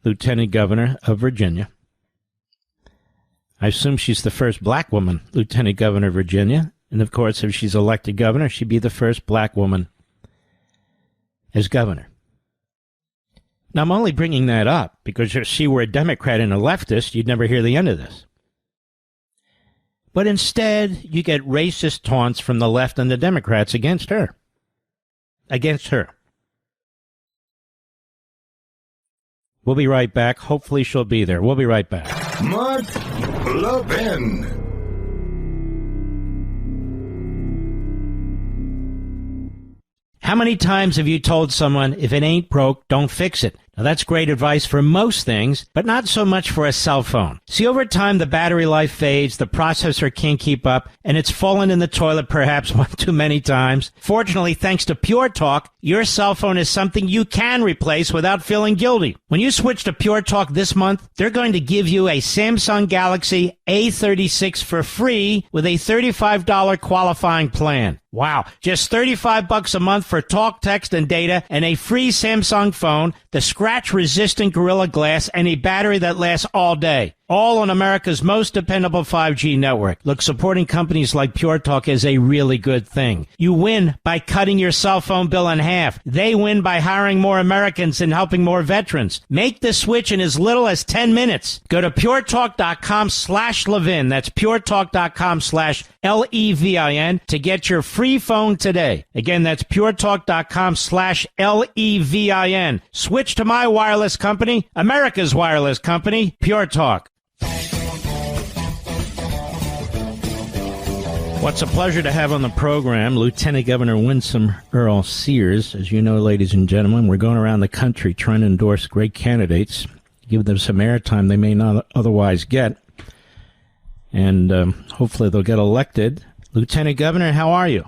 Lieutenant Governor of Virginia. I assume she's the first black woman Lieutenant Governor of Virginia. And of course, if she's elected governor, she'd be the first black woman as governor. Now, I'm only bringing that up because if she were a Democrat and a leftist, you'd never hear the end of this. But instead, you get racist taunts from the left and the Democrats against her. Against her. We'll be right back. Hopefully she'll be there. We'll be right back. Mark Levin. How many times have you told someone, if it ain't broke, don't fix it? Now, that's great advice for most things, but not so much for a cell phone. See, over time, the battery life fades, the processor can't keep up, and it's fallen in the toilet perhaps one too many times. Fortunately, thanks to Pure Talk, your cell phone is something you can replace without feeling guilty. When you switch to Pure Talk this month, they're going to give you a Samsung Galaxy A36 for free with a $35 qualifying plan. Wow, just $35 a month for talk, text, and data, and a free Samsung phone, the scratch-resistant Gorilla Glass, and a battery that lasts all day. all on America's most dependable 5G network. Look, supporting companies like Pure Talk is a really good thing. You win by cutting your cell phone bill in half. They win by hiring more Americans and helping more veterans. Make the switch in as little as 10 minutes. Go to puretalk.com/Levin. That's puretalk.com/LEVIN to get your free phone today. Again, that's puretalk.com/LEVIN. Switch to my wireless company, America's wireless company, Pure Talk. What's a pleasure to have on the program Lieutenant Governor Winsome Earle-Sears. As you know, ladies and gentlemen, we're going around the country trying to endorse great candidates, give them some airtime they may not otherwise get, and hopefully they'll get elected. Lieutenant Governor, how are you?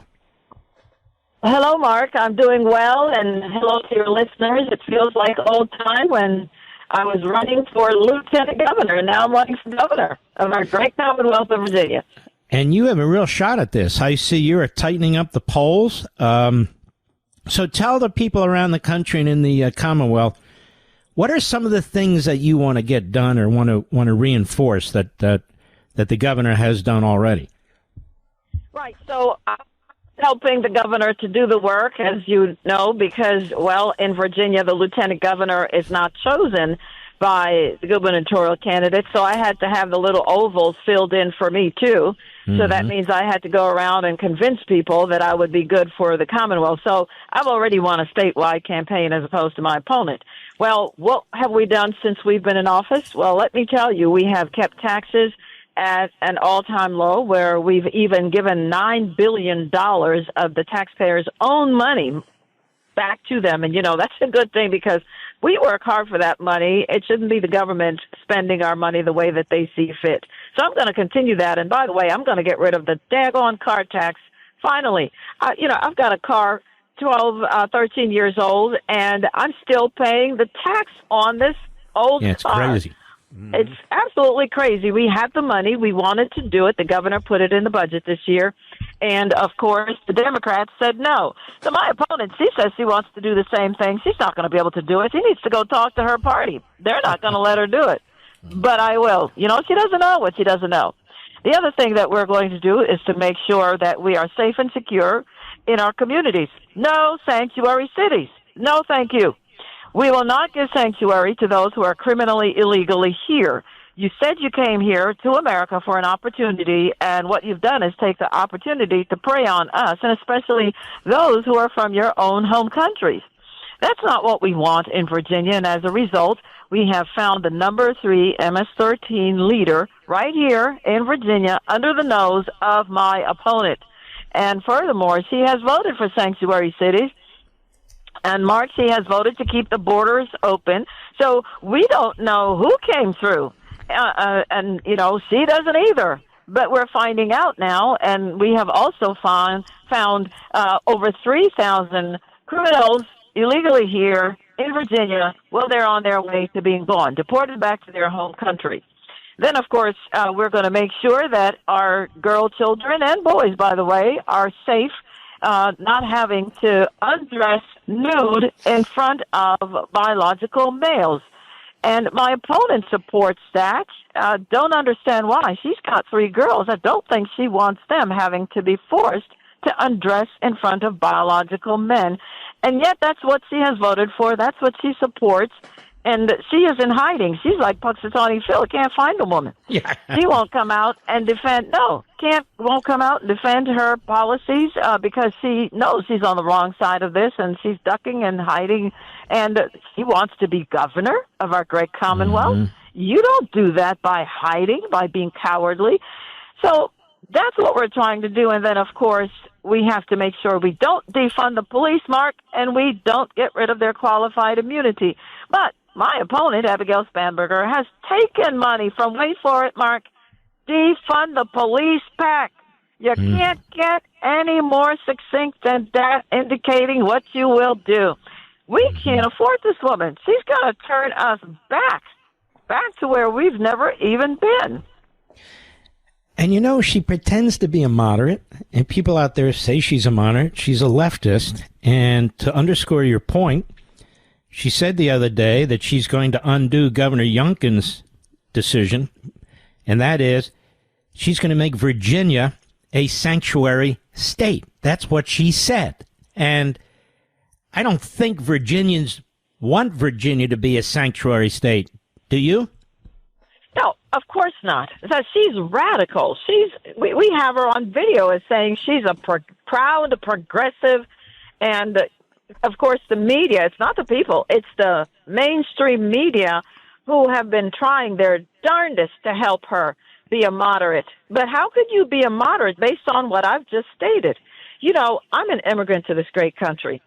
Hello, Mark. I'm doing well, and hello to your listeners. It feels like old time when I was running for Lieutenant Governor, and now I'm running for Governor of our great Commonwealth of Virginia. And you have a real shot at this. I see you're tightening up the polls. So tell the people around the country and in the Commonwealth, what are some of the things that you want to get done or want to reinforce that the governor has done already? Right. So I'm helping the governor to do the work, as you know, because, well, in Virginia, the lieutenant governor is not chosen by the gubernatorial candidate, so I had to have the little ovals filled in for me, too. So that means I had to go around and convince people that I would be good for the Commonwealth. So I've already won a statewide campaign as opposed to my opponent. Well, what have we done since we've been in office? Well, let me tell you, we have kept taxes at an all-time low, where we've even given $9 billion of the taxpayers' own money back to them. And, you know, that's a good thing because we work hard for that money. It shouldn't be the government spending our money the way that they see fit. So I'm going to continue that. And by the way, I'm going to get rid of the daggone car tax. Finally, I've got a car 13 years old, and I'm still paying the tax on this old car. It's crazy. It's absolutely crazy. We had the money. We wanted to do it. The governor put it in the budget this year. And, of course, the Democrats said no. So my opponent, she says she wants to do the same thing. She's not going to be able to do it. She needs to go talk to her party. They're not going to let her do it. But I will. You know, she doesn't know what she doesn't know. The other thing that we're going to do is to make sure that we are safe and secure in our communities. No sanctuary cities. No, thank you. We will not give sanctuary to those who are criminally, illegally here. You said you came here to America for an opportunity, and what you've done is take the opportunity to prey on us, and especially those who are from your own home countries. That's not what we want in Virginia, and as a result, we have found the number 3 MS-13 leader right here in Virginia under the nose of my opponent. And furthermore, she has voted for sanctuary cities. And Mark, she has voted to keep the borders open. So we don't know who came through. And, you know, she doesn't either. But we're finding out now, and we have also found over 3,000 criminals illegally here in Virginia. Well, they're on their way to being gone, deported back to their home country. Then, of course, we're going to make sure that our girl children and boys, by the way, are safe, not having to undress nude in front of biological males. And my opponent supports that. Don't understand why. She's got 3 girls. I don't think she wants them having to be forced to undress in front of biological men. And yet that's what she has voted for. That's what she supports. And she is in hiding. She's like Puxatawny Phil. Can't find a woman. Yeah. She won't come out and defend. Won't come out and defend her policies because she knows she's on the wrong side of this, and she's ducking and hiding. And she wants to be governor of our great Commonwealth. Mm-hmm. You don't do that by hiding, by being cowardly. So that's what we're trying to do. And then, of course, we have to make sure we don't defund the police, Mark, and we don't get rid of their qualified immunity. But my opponent, Abigail Spanberger, has taken money from, wait for it, Mark, defund the police PAC. You can't get any more succinct than that, indicating what you will do. We can't afford this woman. She's going to turn us back to where we've never even been. And, you know, she pretends to be a moderate, and people out there say she's a moderate. She's a leftist. And to underscore your point, she said the other day that she's going to undo Governor Youngkin's decision, and that is she's going to make Virginia a sanctuary state. That's what she said. And I don't think Virginians want Virginia to be a sanctuary state. Do you? No, of course not. She's radical. We have her on video as saying she's a proud progressive, and of course the media, it's not the people, it's the mainstream media who have been trying their darndest to help her be a moderate. But how could you be a moderate based on what I've just stated? You know, I'm an immigrant to this great country,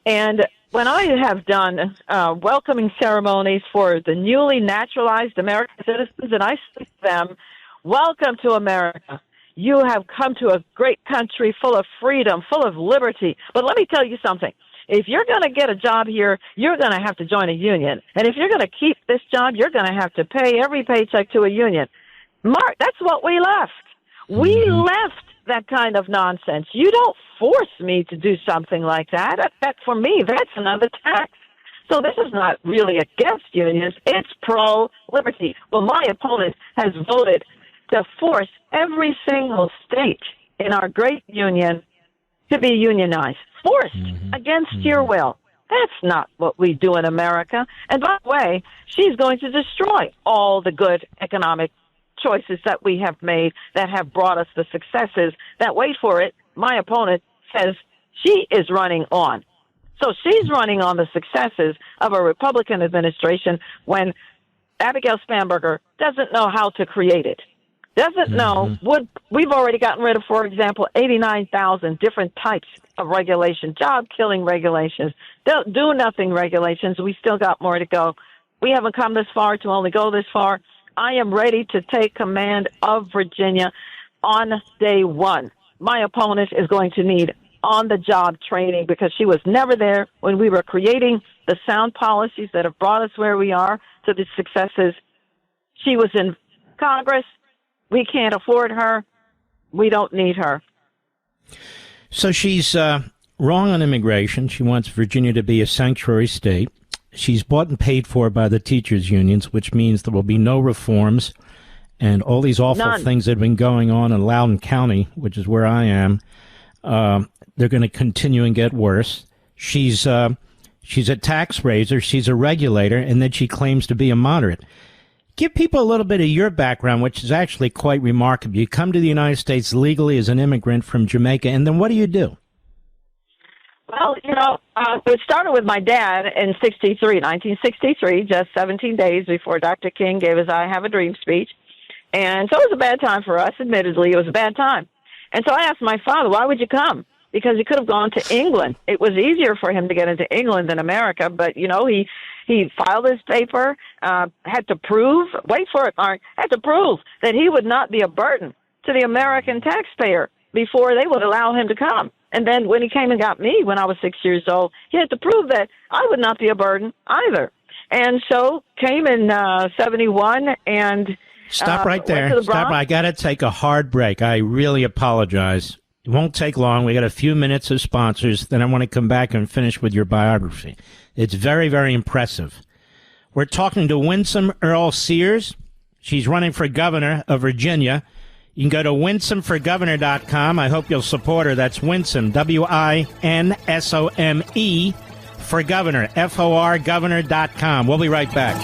and when I have done welcoming ceremonies for the newly naturalized American citizens, and I say to them, welcome to America. You have come to a great country full of freedom, full of liberty. But let me tell you something. If you're going to get a job here, you're going to have to join a union. And if you're going to keep this job, you're going to have to pay every paycheck to a union. Mark, that's what we left. We left that kind of nonsense. You don't force me to do something like that. That for me, that's another tax. So this is not really against unions. It's pro-liberty. Well, my opponent has voted to force every single state in our great union to be unionized. Forced against your will. That's not what we do in America. And by the way, she's going to destroy all the good economic choices that we have made that have brought us the successes that, wait for it, my opponent says she is running on. So she's running on the successes of a Republican administration when Abigail Spanberger doesn't know how to create it. Doesn't know what we've already gotten rid of, for example, 89,000 different types of regulation, job-killing regulations, do-nothing regulations. We still got more to go. We haven't come this far to only go this far. I am ready to take command of Virginia on day one. My opponent is going to need on-the-job training because she was never there when we were creating the sound policies that have brought us where we are to the successes. She was in Congress. We can't afford her. We don't need her. So she's wrong on immigration. She wants Virginia to be a sanctuary state. She's bought and paid for by the teachers' unions, which means there will be no reforms. And all these awful things that have been going on in Loudoun County, which is where I am, they're going to continue and get worse. She's a tax raiser. She's a regulator. And then she claims to be a moderate. Give people a little bit of your background, which is actually quite remarkable. You come to the United States legally as an immigrant from Jamaica, and then what do you do? Well, you know, it started with my dad in 1963, just 17 days before Dr. King gave his I Have a Dream speech. And so it was a bad time for us. Admittedly, it was a bad time. And so I asked my father, why would you come? Because he could have gone to England. It was easier for him to get into England than America. But, you know, he filed his paper, had to prove, wait for it, Mark, had to prove that he would not be a burden to the American taxpayer before they would allow him to come. And then when he came and got me when I was 6 years old, he had to prove that I would not be a burden either. And so came in 71 and... Stop right there. Stop. I got to take a hard break. I really apologize. It won't take long. We got a few minutes of sponsors. Then I want to come back and finish with your biography. It's very, very impressive. We're talking to Winsome Earle-Sears. She's running for governor of Virginia. You can go to winsomeforgovernor.com. I hope you'll support her. That's Winsome, W-I-N-S-O-M-E, for governor, F-O-R, governor.com. We'll be right back.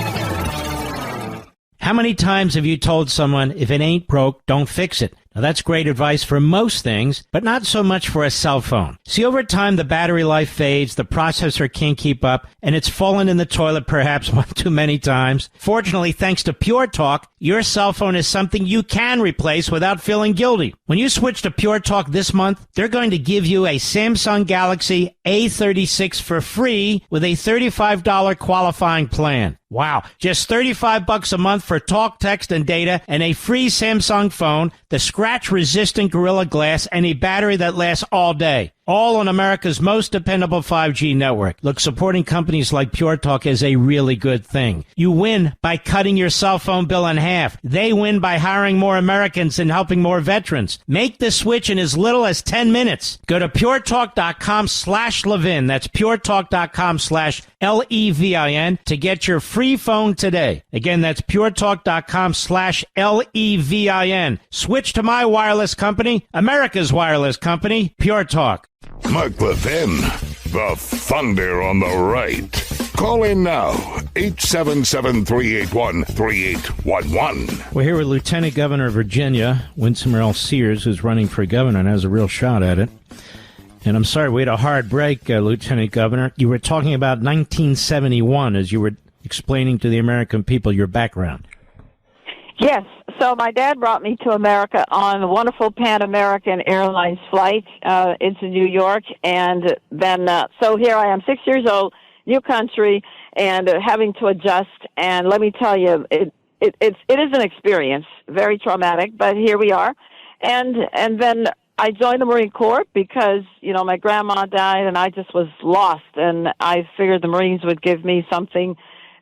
How many times have you told someone, if it ain't broke, don't fix it? Now, that's great advice for most things, but not so much for a cell phone. See, over time, the battery life fades, the processor can't keep up, and it's fallen in the toilet perhaps one too many times. Fortunately, thanks to Pure Talk, your cell phone is something you can replace without feeling guilty. When you switch to Pure Talk this month, they're going to give you a Samsung Galaxy A36 for free with a $35 qualifying plan. Wow, just $35 a month for talk, text, and data, and a free Samsung phone, the scratch-resistant Gorilla Glass, and a battery that lasts all day. all on America's most dependable 5G network. Look, supporting companies like Pure Talk is a really good thing. You win by cutting your cell phone bill in half. They win by hiring more Americans and helping more veterans. Make the switch in as little as 10 minutes. Go to puretalk.com/Levin. That's puretalk.com/LEVIN to get your free phone today. Again, that's puretalk.com/LEVIN. Switch to my wireless company, America's wireless company, Pure Talk. Mark Levin, the thunder on the right. Call in now, 877-381-3811. We're here with Lieutenant Governor of Virginia, Winsome Earle-Sears, who's running for governor and has a real shot at it. And I'm sorry, we had a hard break, Lieutenant Governor. You were talking about 1971 as you were explaining to the American people your background. Yes. So my dad brought me to America on a wonderful Pan American Airlines flight into New York. And then, so here I am, 6 years old, new country, and having to adjust. And let me tell you, it is an experience, very traumatic, but here we are. And then I joined the Marine Corps because, you know, my grandma died and I just was lost. And I figured the Marines would give me something,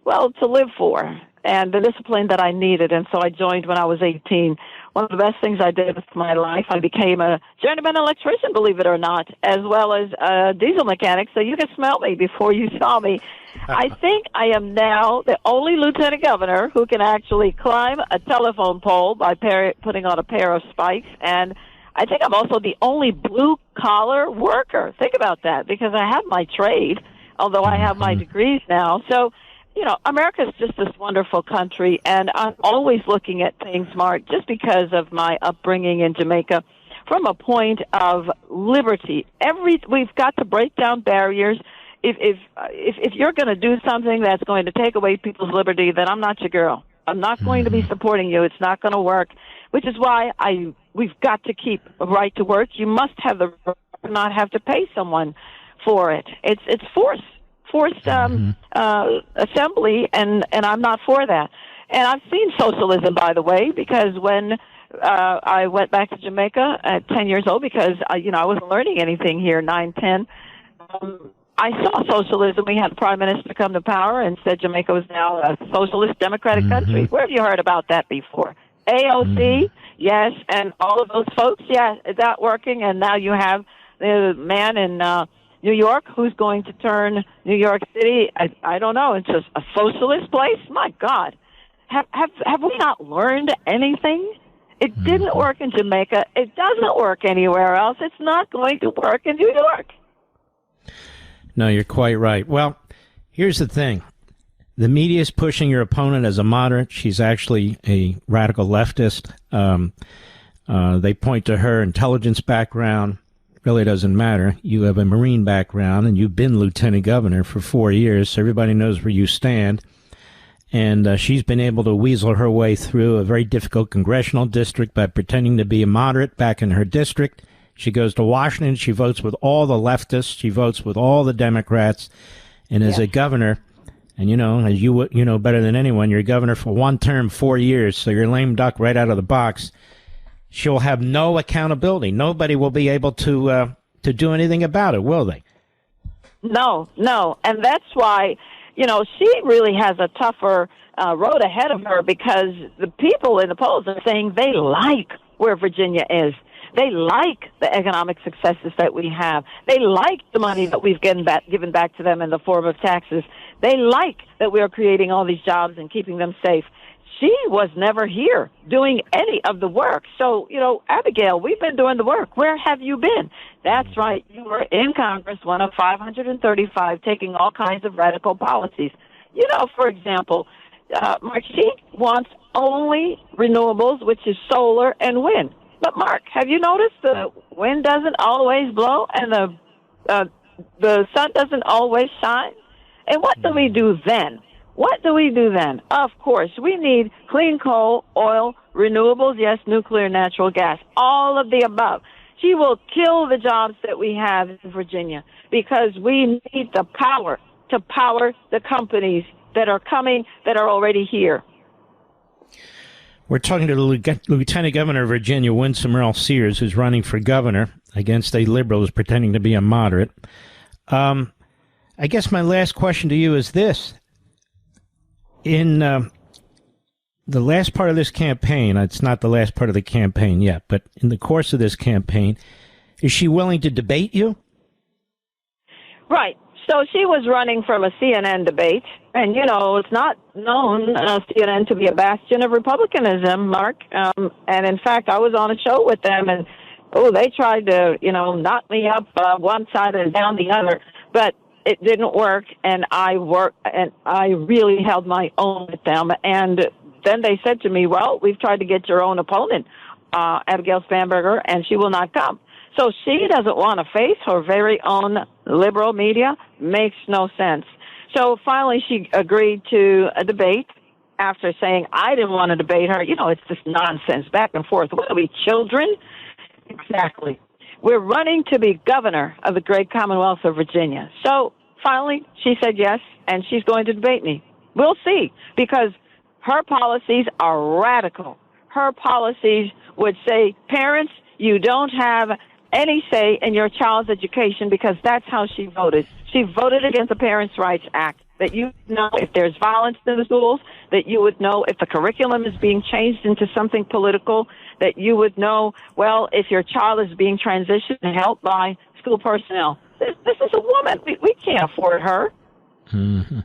well, to live for, and the discipline that I needed. And so I joined when I was 18. One of the best things I did with my life, I became a journeyman electrician, believe it or not, as well as a diesel mechanic, so you can smell me before you saw me. I think I am now the only lieutenant governor who can actually climb a telephone pole by putting on a pair of spikes, and I think I'm also the only blue-collar worker. Think about that, because I have my trade, although I have my degrees now. So, you know, America is just this wonderful country, and I'm always looking at things, Mark, just because of my upbringing in Jamaica, from a point of liberty. We've got to break down barriers. If you're going to do something that's going to take away people's liberty, then I'm not your girl. I'm not going to be supporting you. It's not going to work, which is why we've got to keep a right to work. You must have the right to not have to pay someone for it. It's forced assembly, and I'm not for that. And I've seen socialism, by the way, because when I went back to Jamaica at 10 years old, because I wasn't learning anything here, 9, 10, I saw socialism. We had the prime minister come to power and said Jamaica was now a socialist democratic country. Where have you heard about that before? AOC, yes, and all of those folks, yes, is that working? And now you have the man in New York who's going to turn New York City, I don't know, into a socialist place? My God. Have we not learned anything? It didn't work in Jamaica. It doesn't work anywhere else. It's not going to work in New York. No, you're quite right. Well, here's the thing. The media is pushing your opponent as a moderate. She's actually a radical leftist. They point to her intelligence background. Really doesn't matter. You have a Marine background, and you've been lieutenant governor for 4 years, so everybody knows where you stand. And she's been able to weasel her way through a very difficult congressional district by pretending to be a moderate back in her district. She goes to Washington. She votes with all the leftists. She votes with all the Democrats. And as a governor, and as you know better than anyone, you're governor for one term, 4 years, so you're lame duck right out of the box. She'll have no accountability. Nobody will be able to do anything about it, will they? No. And that's why, she really has a tougher road ahead of her, because the people in the polls are saying they like where Virginia is. They like the economic successes that we have. They like the money that we've given back to them in the form of taxes. They like that we are creating all these jobs and keeping them safe. She was never here doing any of the work. So, Abigail, we've been doing the work. Where have you been? That's right. You were in Congress, one of 535, taking all kinds of radical policies. For example, Mark, she wants only renewables, which is solar and wind. But, Mark, have you noticed the wind doesn't always blow and the sun doesn't always shine? And what do we do then? Of course, we need clean coal, oil, renewables, yes, nuclear, natural gas, all of the above. She will kill the jobs that we have in Virginia, because we need the power to power the companies that are coming, that are already here. We're talking to the Lieutenant Governor of Virginia, Winsome Earle-Sears, who's running for governor against a liberal who's pretending to be a moderate. I guess my last question to you is this. In the last part of this campaign, it's not the last part of the campaign yet, but in the course of this campaign, is she willing to debate you? Right. So she was running from a CNN debate, and, you know, it's not known, CNN, to be a bastion of republicanism, Mark. And, in fact, I was on a show with them, and, they tried to, knock me up one side and down the other. But it didn't work, and I really held my own with them. And then they said to me, well, we've tried to get your own opponent, Abigail Spanberger, and she will not come. So she doesn't want to face her very own liberal media. Makes no sense. So finally she agreed to a debate after saying, I didn't want to debate her. It's just nonsense, back and forth. What are we, children? Exactly. We're running to be governor of the great Commonwealth of Virginia. So finally she said yes, and she's going to debate me. We'll see, because her policies are radical. Her policies would say, parents, you don't have any say in your child's education, because that's how she voted. She voted against the Parents' Rights Act, that you know if there's violence in the schools, that you would know if the curriculum is being changed into something political, that you would know, well, if your child is being transitioned and helped by school personnel. This is a woman. We can't afford her. Mm-hmm.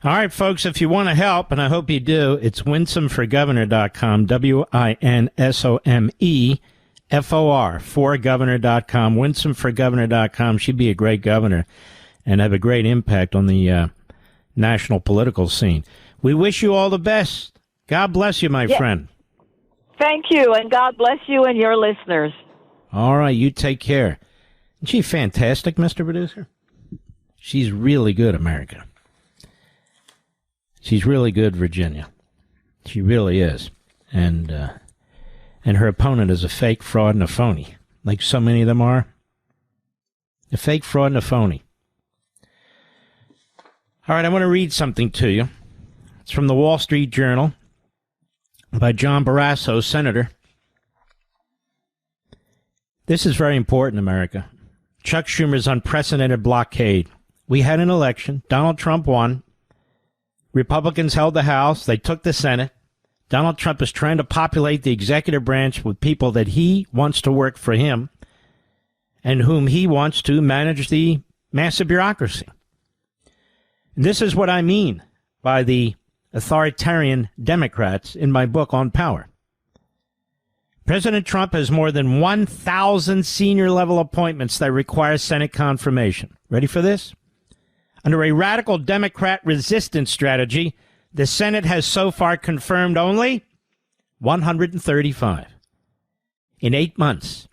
All right, folks, if you want to help, and I hope you do, it's winsomeforgovernor.com, WINSOME. FOR, forgovernor.com, winsomeforgovernor.com. She'd be a great governor and have a great impact on the national political scene. We wish you all the best. God bless you, my friend. Thank you, and God bless you and your listeners. All right, you take care. Isn't she fantastic, Mr. Producer? She's really good, America. She's really good, Virginia. She really is. And her opponent is a fake, fraud, and a phony, like so many of them are. A fake, fraud, and a phony. All right, I want to read something to you. It's from the Wall Street Journal by John Barrasso, Senator. This is very important, America. Chuck Schumer's unprecedented blockade. We had an election. Donald Trump won. Republicans held the House. They took the Senate. Donald Trump is trying to populate the executive branch with people that he wants to work for him and whom he wants to manage the massive bureaucracy. And this is what I mean by the authoritarian Democrats in my book on power. President Trump has more than 1,000 senior-level appointments that require Senate confirmation. Ready for this? Under a radical Democrat resistance strategy, the Senate has so far confirmed only 135 in 8 months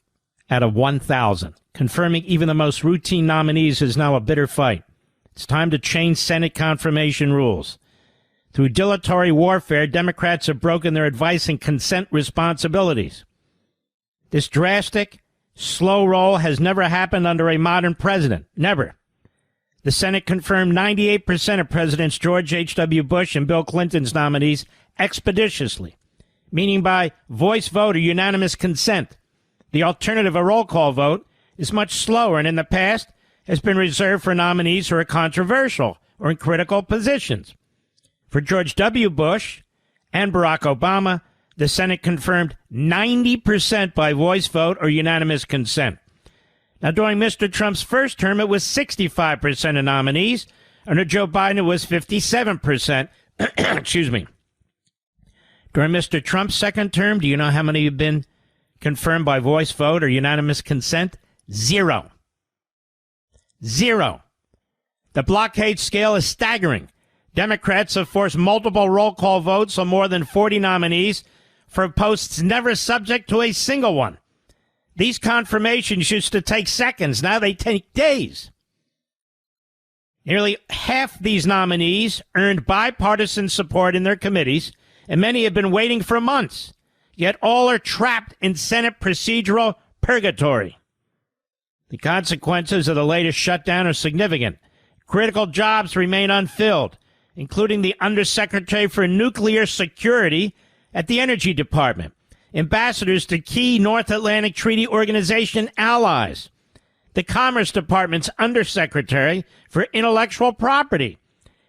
out of 1,000. Confirming even the most routine nominees is now a bitter fight. It's time to change Senate confirmation rules. Through dilatory warfare, Democrats have broken their advice and consent responsibilities. This drastic, slow roll has never happened under a modern president. Never. The Senate confirmed 98% of Presidents George H.W. Bush and Bill Clinton's nominees expeditiously, meaning by voice vote or unanimous consent. The alternative, a roll call vote, is much slower and in the past has been reserved for nominees who are controversial or in critical positions. For George W. Bush and Barack Obama, the Senate confirmed 90% by voice vote or unanimous consent. Now, during Mr. Trump's first term, it was 65% of nominees. Under Joe Biden, it was 57%. Excuse me. During Mr. Trump's second term, do you know how many have been confirmed by voice vote or unanimous consent? 0. 0. The blockade scale is staggering. Democrats have forced multiple roll call votes on more than 40 nominees for posts never subject to a single one. These confirmations used to take seconds. Now they take days. Nearly half these nominees earned bipartisan support in their committees, and many have been waiting for months. Yet all are trapped in Senate procedural purgatory. The consequences of the latest shutdown are significant. Critical jobs remain unfilled, including the Undersecretary for Nuclear Security at the Energy Department, ambassadors to key North Atlantic Treaty Organization allies, the Commerce Department's Undersecretary for Intellectual Property,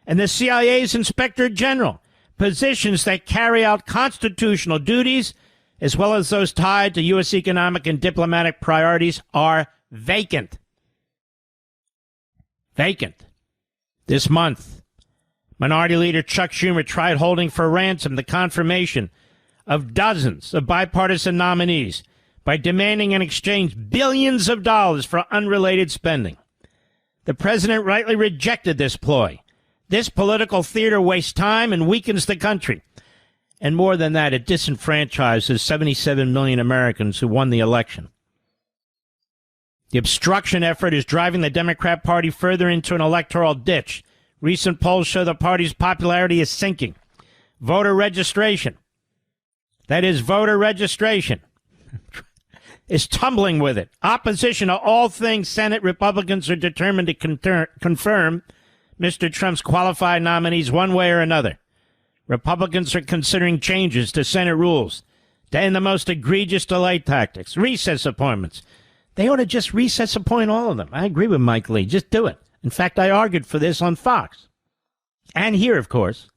and the CIA's Inspector General, positions that carry out constitutional duties as well as those tied to U.S. economic and diplomatic priorities, are vacant. Vacant. This month, Minority Leader Chuck Schumer tried holding for ransom the confirmation of dozens of bipartisan nominees by demanding in exchange billions of dollars for unrelated spending. The president rightly rejected this ploy. This political theater wastes time and weakens the country. And more than that, it disenfranchises 77 million Americans who won the election. The obstruction effort is driving the Democrat Party further into an electoral ditch. Recent polls show the party's popularity is sinking. Voter registration, that is voter registration, is tumbling with it. Opposition to all things Senate Republicans are determined to confirm Mr. Trump's qualified nominees one way or another. Republicans are considering changes to Senate rules to end the most egregious delay tactics, recess appointments. They ought to just recess appoint all of them. I agree with Mike Lee. Just do it. In fact, I argued for this on Fox. And here, of course.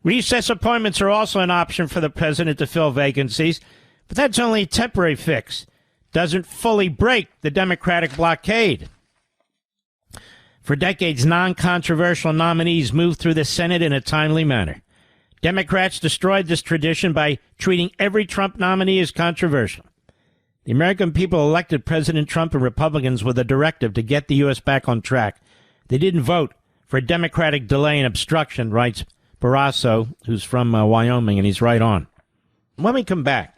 Recess appointments are also an option for the president to fill vacancies, but that's only a temporary fix. Doesn't fully break the Democratic blockade. For decades, non-controversial nominees moved through the Senate in a timely manner. Democrats destroyed this tradition by treating every Trump nominee as controversial. The American people elected President Trump and Republicans with a directive to get the U.S. back on track. They didn't vote for Democratic delay and obstruction, writes Barrasso, who's from Wyoming, and he's right on. When we come back,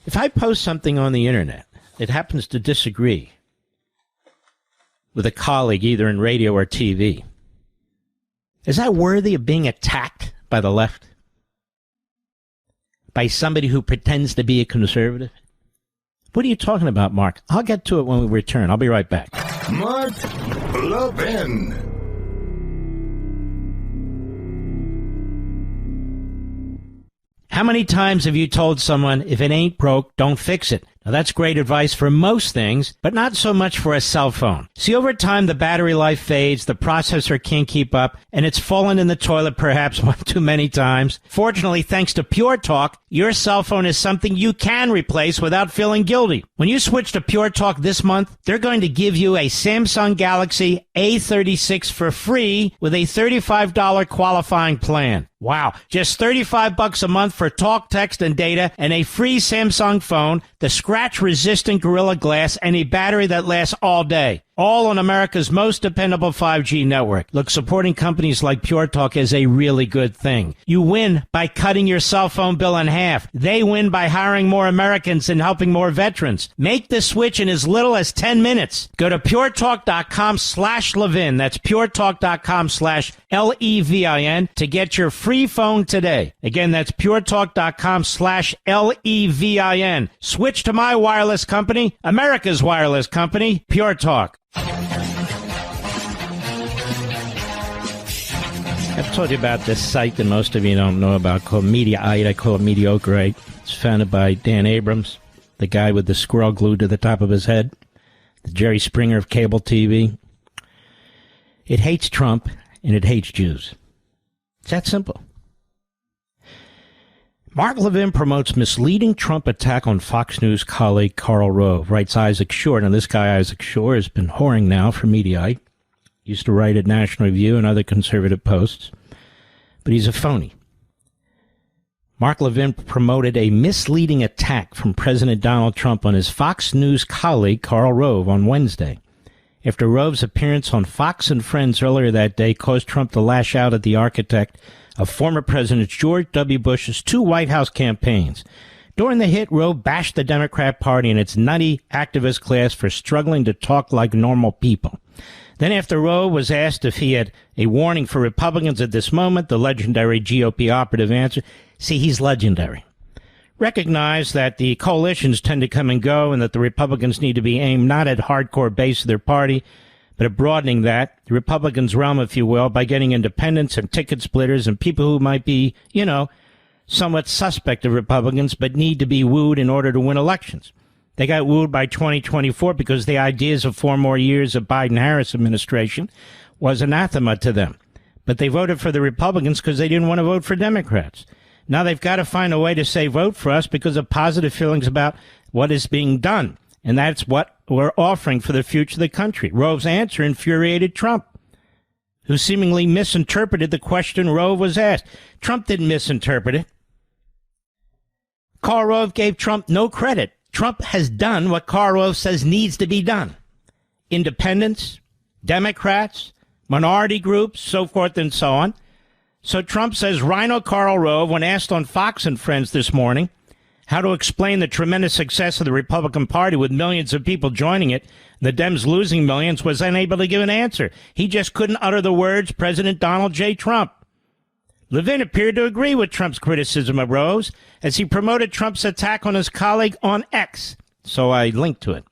if I post something on the internet that happens to disagree with a colleague, either in radio or TV, is that worthy of being attacked by the left? By somebody who pretends to be a conservative? What are you talking about, Mark? I'll get to it when we return. I'll be right back. Mark Levin. How many times have you told someone, if it ain't broke, don't fix it? Now, that's great advice for most things, but not so much for a cell phone. See, over time, the battery life fades, the processor can't keep up, and it's fallen in the toilet perhaps one too many times. Fortunately, thanks to Pure Talk, your cell phone is something you can replace without feeling guilty. When you switch to Pure Talk this month, they're going to give you a Samsung Galaxy A36 for free with a $35 qualifying plan. Wow, just $35 a month for talk, text, and data, and a free Samsung phone, the scratch-resistant Gorilla Glass, and a battery that lasts all day. All on America's most dependable 5G network. Look, supporting companies like Pure Talk is a really good thing. You win by cutting your cell phone bill in half. They win by hiring more Americans and helping more veterans. Make the switch in as little as 10 minutes. Go to puretalk.com/Levin. That's puretalk.com/LEVIN to get your free phone today. Again, that's puretalk.com/LEVIN. Switch to my wireless company, America's wireless company, Pure Talk. I've told you about this site that most of you don't know about called Mediaite. I call it Mediocreite. It's founded by Dan Abrams, the guy with the squirrel glued to the top of his head, the Jerry Springer of cable TV. It hates Trump and it hates Jews. It's that simple. Mark Levin promotes misleading Trump attack on Fox News colleague Karl Rove, writes Isaac Shore. Now, this guy, Isaac Shore, has been whoring now for Mediaite. Used to write at National Review and other conservative posts. But he's a phony. Mark Levin promoted a misleading attack from President Donald Trump on his Fox News colleague Karl Rove on Wednesday, after Rove's appearance on Fox and Friends earlier that day caused Trump to lash out at the architect of former President George W. Bush's two White House campaigns. During the hit, Rove bashed the Democrat Party and its nutty activist class for struggling to talk like normal people. Then after Rove was asked if he had a warning for Republicans at this moment, the legendary GOP operative answered, see, he's legendary. Recognize that the coalitions tend to come and go and that the Republicans need to be aimed not at hardcore base of their party, but of broadening that, the Republicans' realm, if you will, by getting independents and ticket splitters and people who might be, somewhat suspect of Republicans, but need to be wooed in order to win elections. They got wooed by 2024 because the ideas of 4 more years of Biden-Harris administration was anathema to them. But they voted for the Republicans because they didn't want to vote for Democrats. Now they've got to find a way to say vote for us because of positive feelings about what is being done. And that's what we're offering for the future of the country. Rove's answer infuriated Trump, who seemingly misinterpreted the question Rove was asked. Trump didn't misinterpret it. Karl Rove gave Trump no credit. Trump has done what Karl Rove says needs to be done. Independents, Democrats, minority groups, so forth and so on. So Trump says Rhino Karl Rove, when asked on Fox and Friends this morning how to explain the tremendous success of the Republican Party with millions of people joining it, the Dems losing millions, was unable to give an answer. He just couldn't utter the words President Donald J. Trump. Levin appeared to agree with Trump's criticism of Rose as he promoted Trump's attack on his colleague on X. So I linked to it.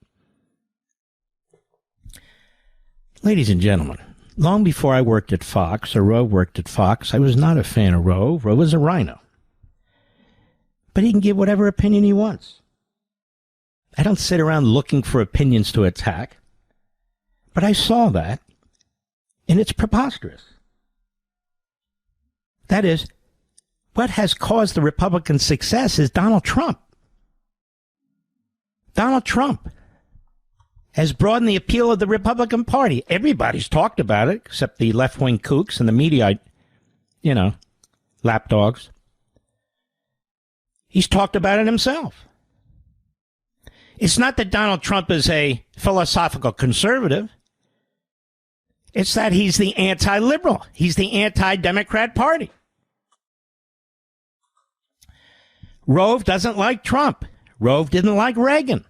Ladies and gentlemen, long before I worked at Fox, or Rove worked at Fox, I was not a fan of Rove. Rove was a rhino. But he can give whatever opinion he wants. I don't sit around looking for opinions to attack. But I saw that, and it's preposterous. That is, what has caused the Republican success is Donald Trump. Donald Trump has broadened the appeal of the Republican Party. Everybody's talked about it, except the left-wing kooks and the media, lapdogs. He's talked about it himself. It's not that Donald Trump is a philosophical conservative. It's that he's the anti-liberal. He's the anti-Democrat Party. Rove doesn't like Trump. Rove didn't like Reagan.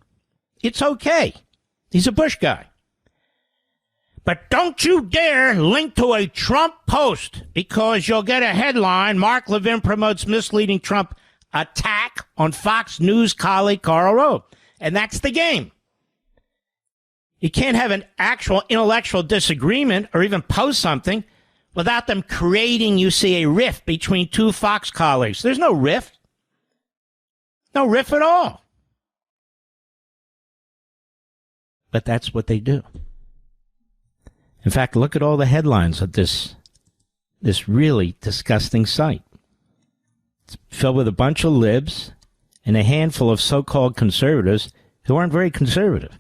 It's okay. He's a Bush guy. But don't you dare link to a Trump post, because you'll get a headline, Mark Levin promotes misleading Trump attack on Fox News colleague Karl Rove. And that's the game. You can't have an actual intellectual disagreement or even post something without them creating, a rift between two Fox colleagues. There's no rift. No rift at all. But that's what they do. In fact, look at all the headlines of this really disgusting site. It's filled with a bunch of libs and a handful of so-called conservatives who aren't very conservative.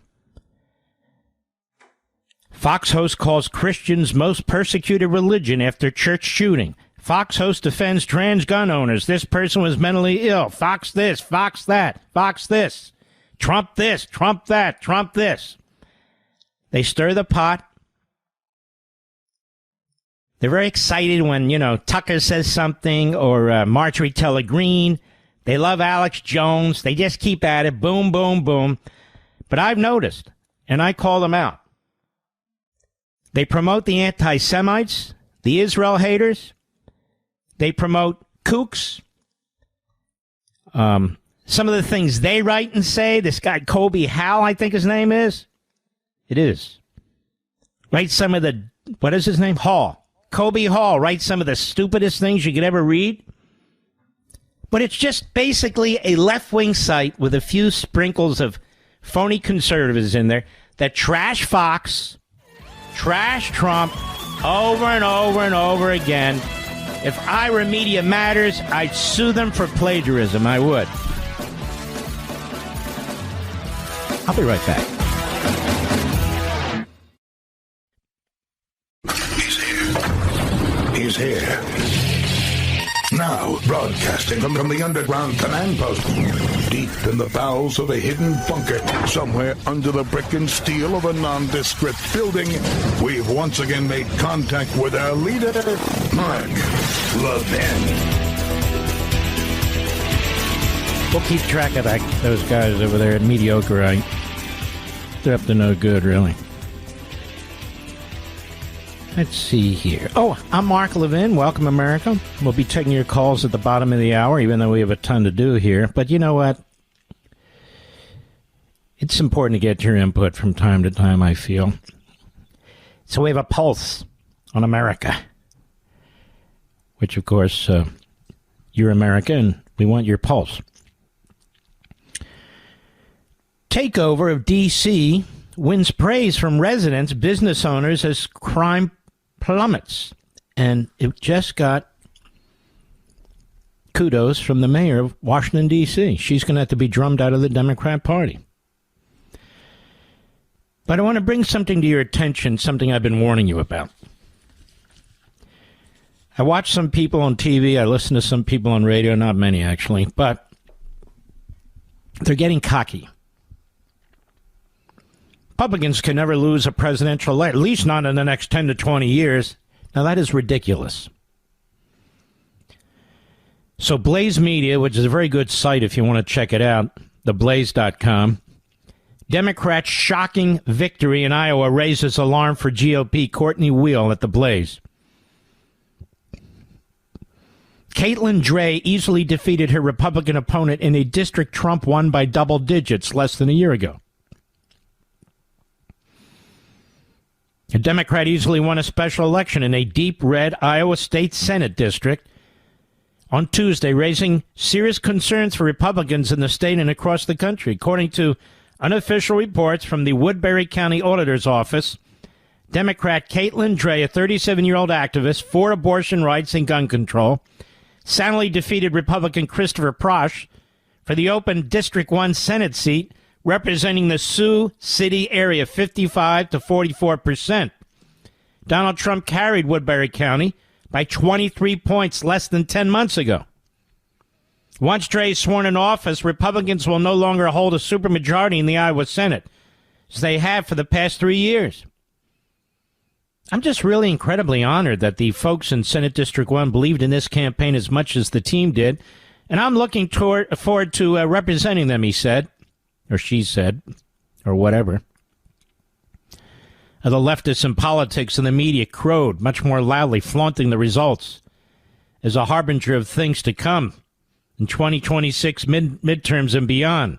Fox host calls Christians most persecuted religion after church shooting. Fox host defends trans gun owners. This person was mentally ill. Fox this, Fox that, Fox this. Trump this, Trump that, Trump this. They stir the pot. They're very excited when, Tucker says something or Marjorie Taylor Greene. They love Alex Jones. They just keep at it. Boom, boom, boom. But I've noticed, and I call them out. They promote the anti-Semites, the Israel haters. They promote kooks. Some of the things they write and say, this guy Kobe Hall, I think his name is. It is. Writes some of the, what is his name? Hall. Kobe Hall writes some of the stupidest things you could ever read. But it's just basically a left-wing site with a few sprinkles of phony conservatives in there that trash Fox, trash Trump over and over and over again. If Ira Media Matters, I'd sue them for plagiarism. I would. I'll be right back. He's here. Now, broadcasting from the underground command post, deep in the bowels of a hidden bunker, somewhere under the brick and steel of a nondescript building, we've once again made contact with our leader, Mark Levin. We'll keep track of those guys over there at Mediocre, right? They're up to no good, really. Let's see here. Oh, I'm Mark Levin. Welcome, America. We'll be taking your calls at the bottom of the hour, even though we have a ton to do here. But you know what? It's important to get your input from time to time, I feel. So we have a pulse on America. Which, of course, you're America, and we want your pulse. Takeover of D.C. wins praise from residents, business owners as crime plummets. And it just got kudos from the mayor of Washington, D.C. She's going to have to be drummed out of the Democrat Party. But I want to bring something to your attention, something I've been warning you about. I watch some people on TV. I listen to some people on radio, not many actually, but they're getting cocky. Republicans can never lose a presidential election, at least not in the next 10 to 20 years. Now, that is ridiculous. So Blaze Media, which is a very good site if you want to check it out, theblaze.com, Democrats' shocking victory in Iowa raises alarm for GOP Courtney Wheel at the Blaze. Caitlin Dray easily defeated her Republican opponent in a district Trump won by double digits less than a year ago. A Democrat easily won a special election in a deep red Iowa State Senate district on Tuesday, raising serious concerns for Republicans in the state and across the country. According to unofficial reports from the Woodbury County Auditor's Office, Democrat Caitlin Dray, a 37-year-old activist for abortion rights and gun control, soundly defeated Republican Christopher Prosch for the open District 1 Senate seat, representing the Sioux City area 55 to 44%. Donald Trump carried Woodbury County by 23 points less than 10 months ago. Once Dray is sworn in office, Republicans will no longer hold a supermajority in the Iowa Senate, as they have for the past 3 years. I'm just really incredibly honored that the folks in Senate District 1 believed in this campaign as much as the team did, and I'm looking forward to representing them, he said, or she said, or whatever. The leftists in politics and the media crowed much more loudly, flaunting the results as a harbinger of things to come in 2026 midterms and beyond.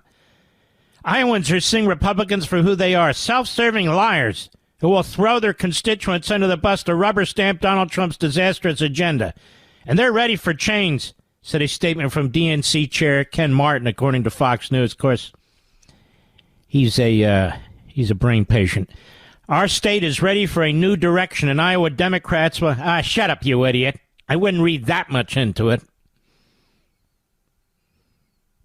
Iowans are seeing Republicans for who they are, self-serving liars who will throw their constituents under the bus to rubber stamp Donald Trump's disastrous agenda. And they're ready for change, said a statement from DNC Chair Ken Martin, according to Fox News. Of course, he's a brain patient. Our state is ready for a new direction, and Iowa Democrats will... shut up, you idiot. I wouldn't read that much into it.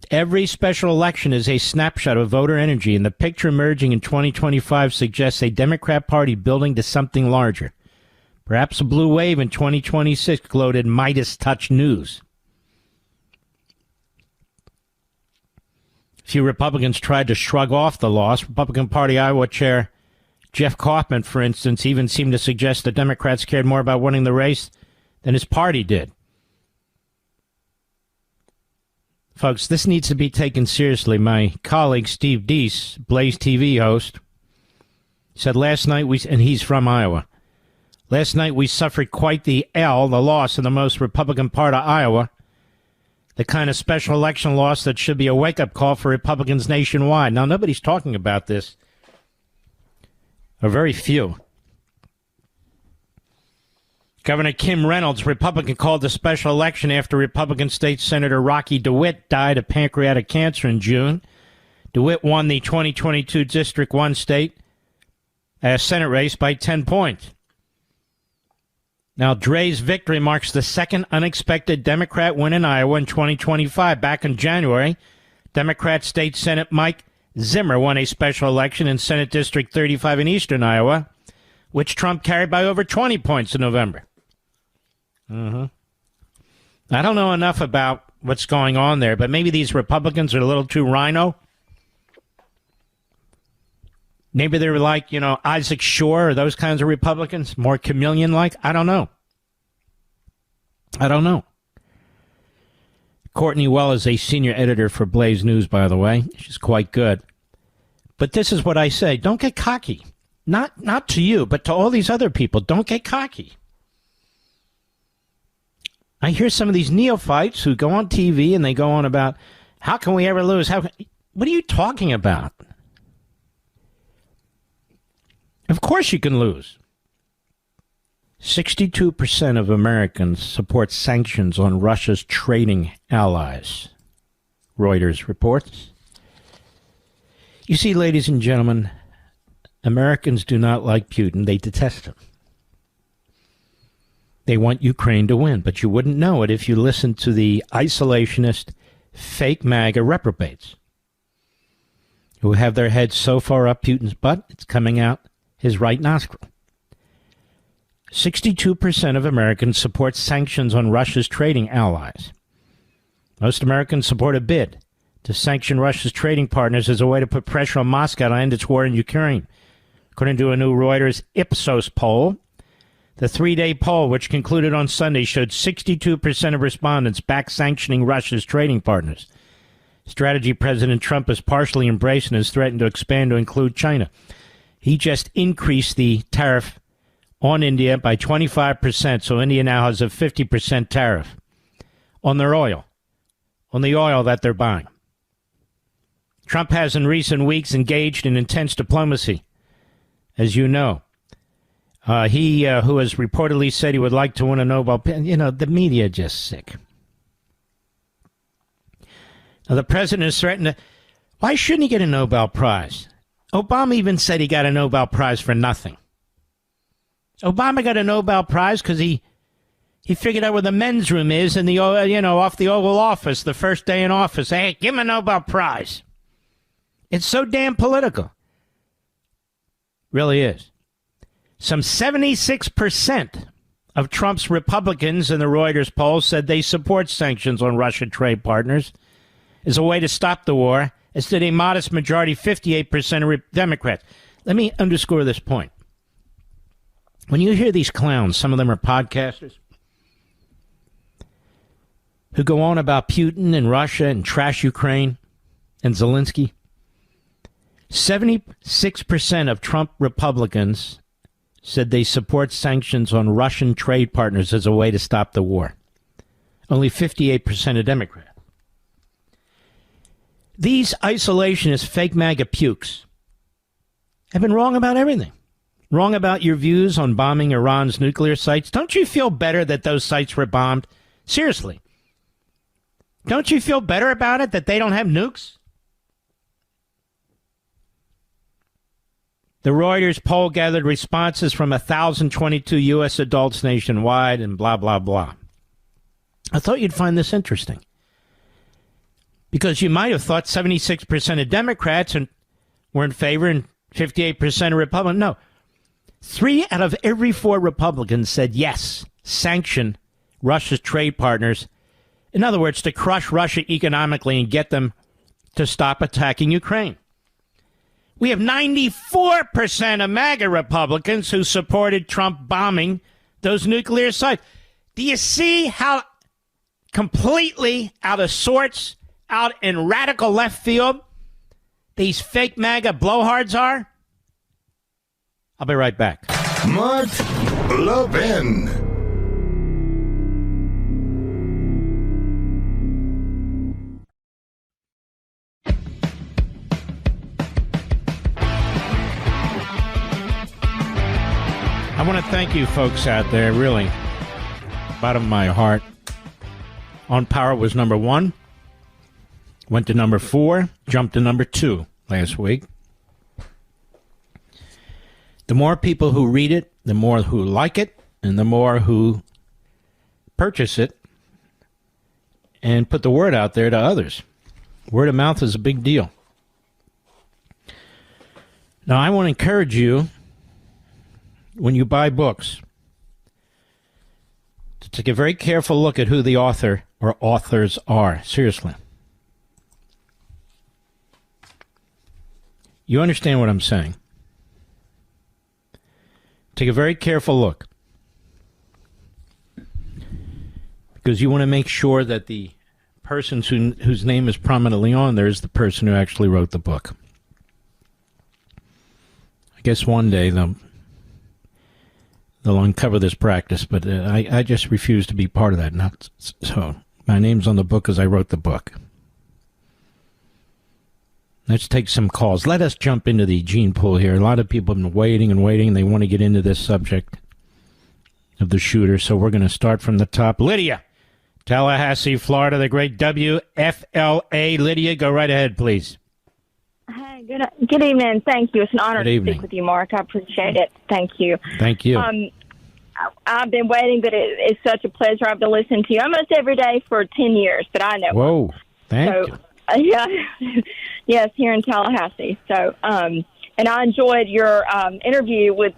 Every special election is a snapshot of voter energy, and the picture emerging in 2025 suggests a Democrat Party building to something larger. Perhaps a blue wave in 2026, gloated Midas Touch News. Few Republicans tried to shrug off the loss. Republican Party Iowa Chair Jeff Kaufman, for instance, even seemed to suggest the Democrats cared more about winning the race than his party did. Folks, this needs to be taken seriously. My colleague Steve Deese, Blaze TV host, said last night, and he's from Iowa, last night we suffered quite the loss in the most Republican part of Iowa, the kind of special election loss that should be a wake-up call for Republicans nationwide. Now, nobody's talking about this, or very few. Governor Kim Reynolds, Republican, called the special election after Republican State Senator Rocky DeWitt died of pancreatic cancer in June. DeWitt won the 2022 District 1 state Senate race by 10 points. Now, Dray's victory marks the second unexpected Democrat win in Iowa in 2025. Back in January, Democrat State Senate Mike Zimmer won a special election in Senate District 35 in eastern Iowa, which Trump carried by over 20 points in November. I don't know enough about what's going on there, but maybe these Republicans are a little too rhino. Maybe they're like, Isaac Shore or those kinds of Republicans, more chameleon-like. I don't know. Courtney Well is a senior editor for Blaze News, by the way. She's quite good. But this is what I say. Don't get cocky. Not to you, but to all these other people. Don't get cocky. I hear some of these neophytes who go on TV and they go on about, how can we ever lose? What are you talking about? Of course you can lose. 62% of Americans support sanctions on Russia's trading allies, Reuters reports. You see, ladies and gentlemen, Americans do not like Putin. They detest him. They want Ukraine to win, but you wouldn't know it if you listened to the isolationist, fake MAGA reprobates who have their heads so far up Putin's butt, it's coming out his right nostril. 62% of Americans support sanctions on Russia's trading allies. Most Americans support a bid to sanction Russia's trading partners as a way to put pressure on Moscow to end its war in Ukraine. According to a new Reuters Ipsos poll, the three-day poll, which concluded on Sunday, showed 62% of respondents back sanctioning Russia's trading partners. Strategy President Trump has partially embraced and has threatened to expand to include China. He just increased the tariff on India by 25%, so India now has a 50% tariff on their oil, on the oil that they're buying. Trump has in recent weeks engaged in intense diplomacy, as you know. He who has reportedly said he would like to win a Nobel Prize. You know, the media just sick. Now, the president has threatened to... Why shouldn't he get a Nobel Prize? Obama even said he got a Nobel Prize for nothing. Obama got a Nobel Prize because he figured out where the men's room is in the, off the Oval Office, the first day in office. Hey, give him a Nobel Prize. It's so damn political. Really is. Some 76% of Trump's Republicans in the Reuters poll said they support sanctions on Russian trade partners as a way to stop the war, as did a modest majority, 58% of Democrats. Let me underscore this point. When you hear these clowns, some of them are podcasters, who go on about Putin and Russia and trash Ukraine and Zelensky, 76% of Trump Republicans said they support sanctions on Russian trade partners as a way to stop the war. Only 58% of Democrats. These isolationist fake MAGA pukes have been wrong about everything. Wrong about your views on bombing Iran's nuclear sites. Don't you feel better that those sites were bombed? Seriously. Don't you feel better about it that they don't have nukes? The Reuters poll gathered responses from 1,022 U.S. adults nationwide and blah, blah, blah. I thought you'd find this interesting. Because you might have thought 76% of Democrats were in favor and 58% of Republicans. No. 3 out of every 4 Republicans said yes, sanction Russia's trade partners. In other words, to crush Russia economically and get them to stop attacking Ukraine. We have 94% of MAGA Republicans who supported Trump bombing those nuclear sites. Do you see how completely out of sorts, out in radical left field, these fake MAGA blowhards are? I'll be right back. Mark Levin. I want to thank you folks out there, really, bottom of my heart. On Power was number 1, went to number 4, jumped to number 2 last week. The more people who read it, the more who like it, and the more who purchase it and put the word out there to others. Word of mouth is a big deal. Now, I want to encourage you, when you buy books, to take a very careful look at who the author or authors are. Seriously. You understand what I'm saying? Take a very careful look. Because you want to make sure that the person whose name is prominently on there is the person who actually wrote the book. I guess one day they'll uncover this practice, but I just refuse to be part of that. Not so. My name's on the book because I wrote the book. Let's take some calls. Let us jump into the gene pool here. A lot of people have been waiting and waiting. They want to get into this subject. of the shooter, so we're going to start from the top. Lydia, Tallahassee, Florida, the great WFLA. Lydia, go right ahead, please. Hi, good evening. Thank you. It's an honor to speak with you, Mark. I appreciate it. Thank you. Thank you. I've been waiting, but it's such a pleasure. I've been listening to you almost every day for 10 years, but I know. Whoa, thank you. Yeah, yes, here in Tallahassee. So, and I enjoyed your interview with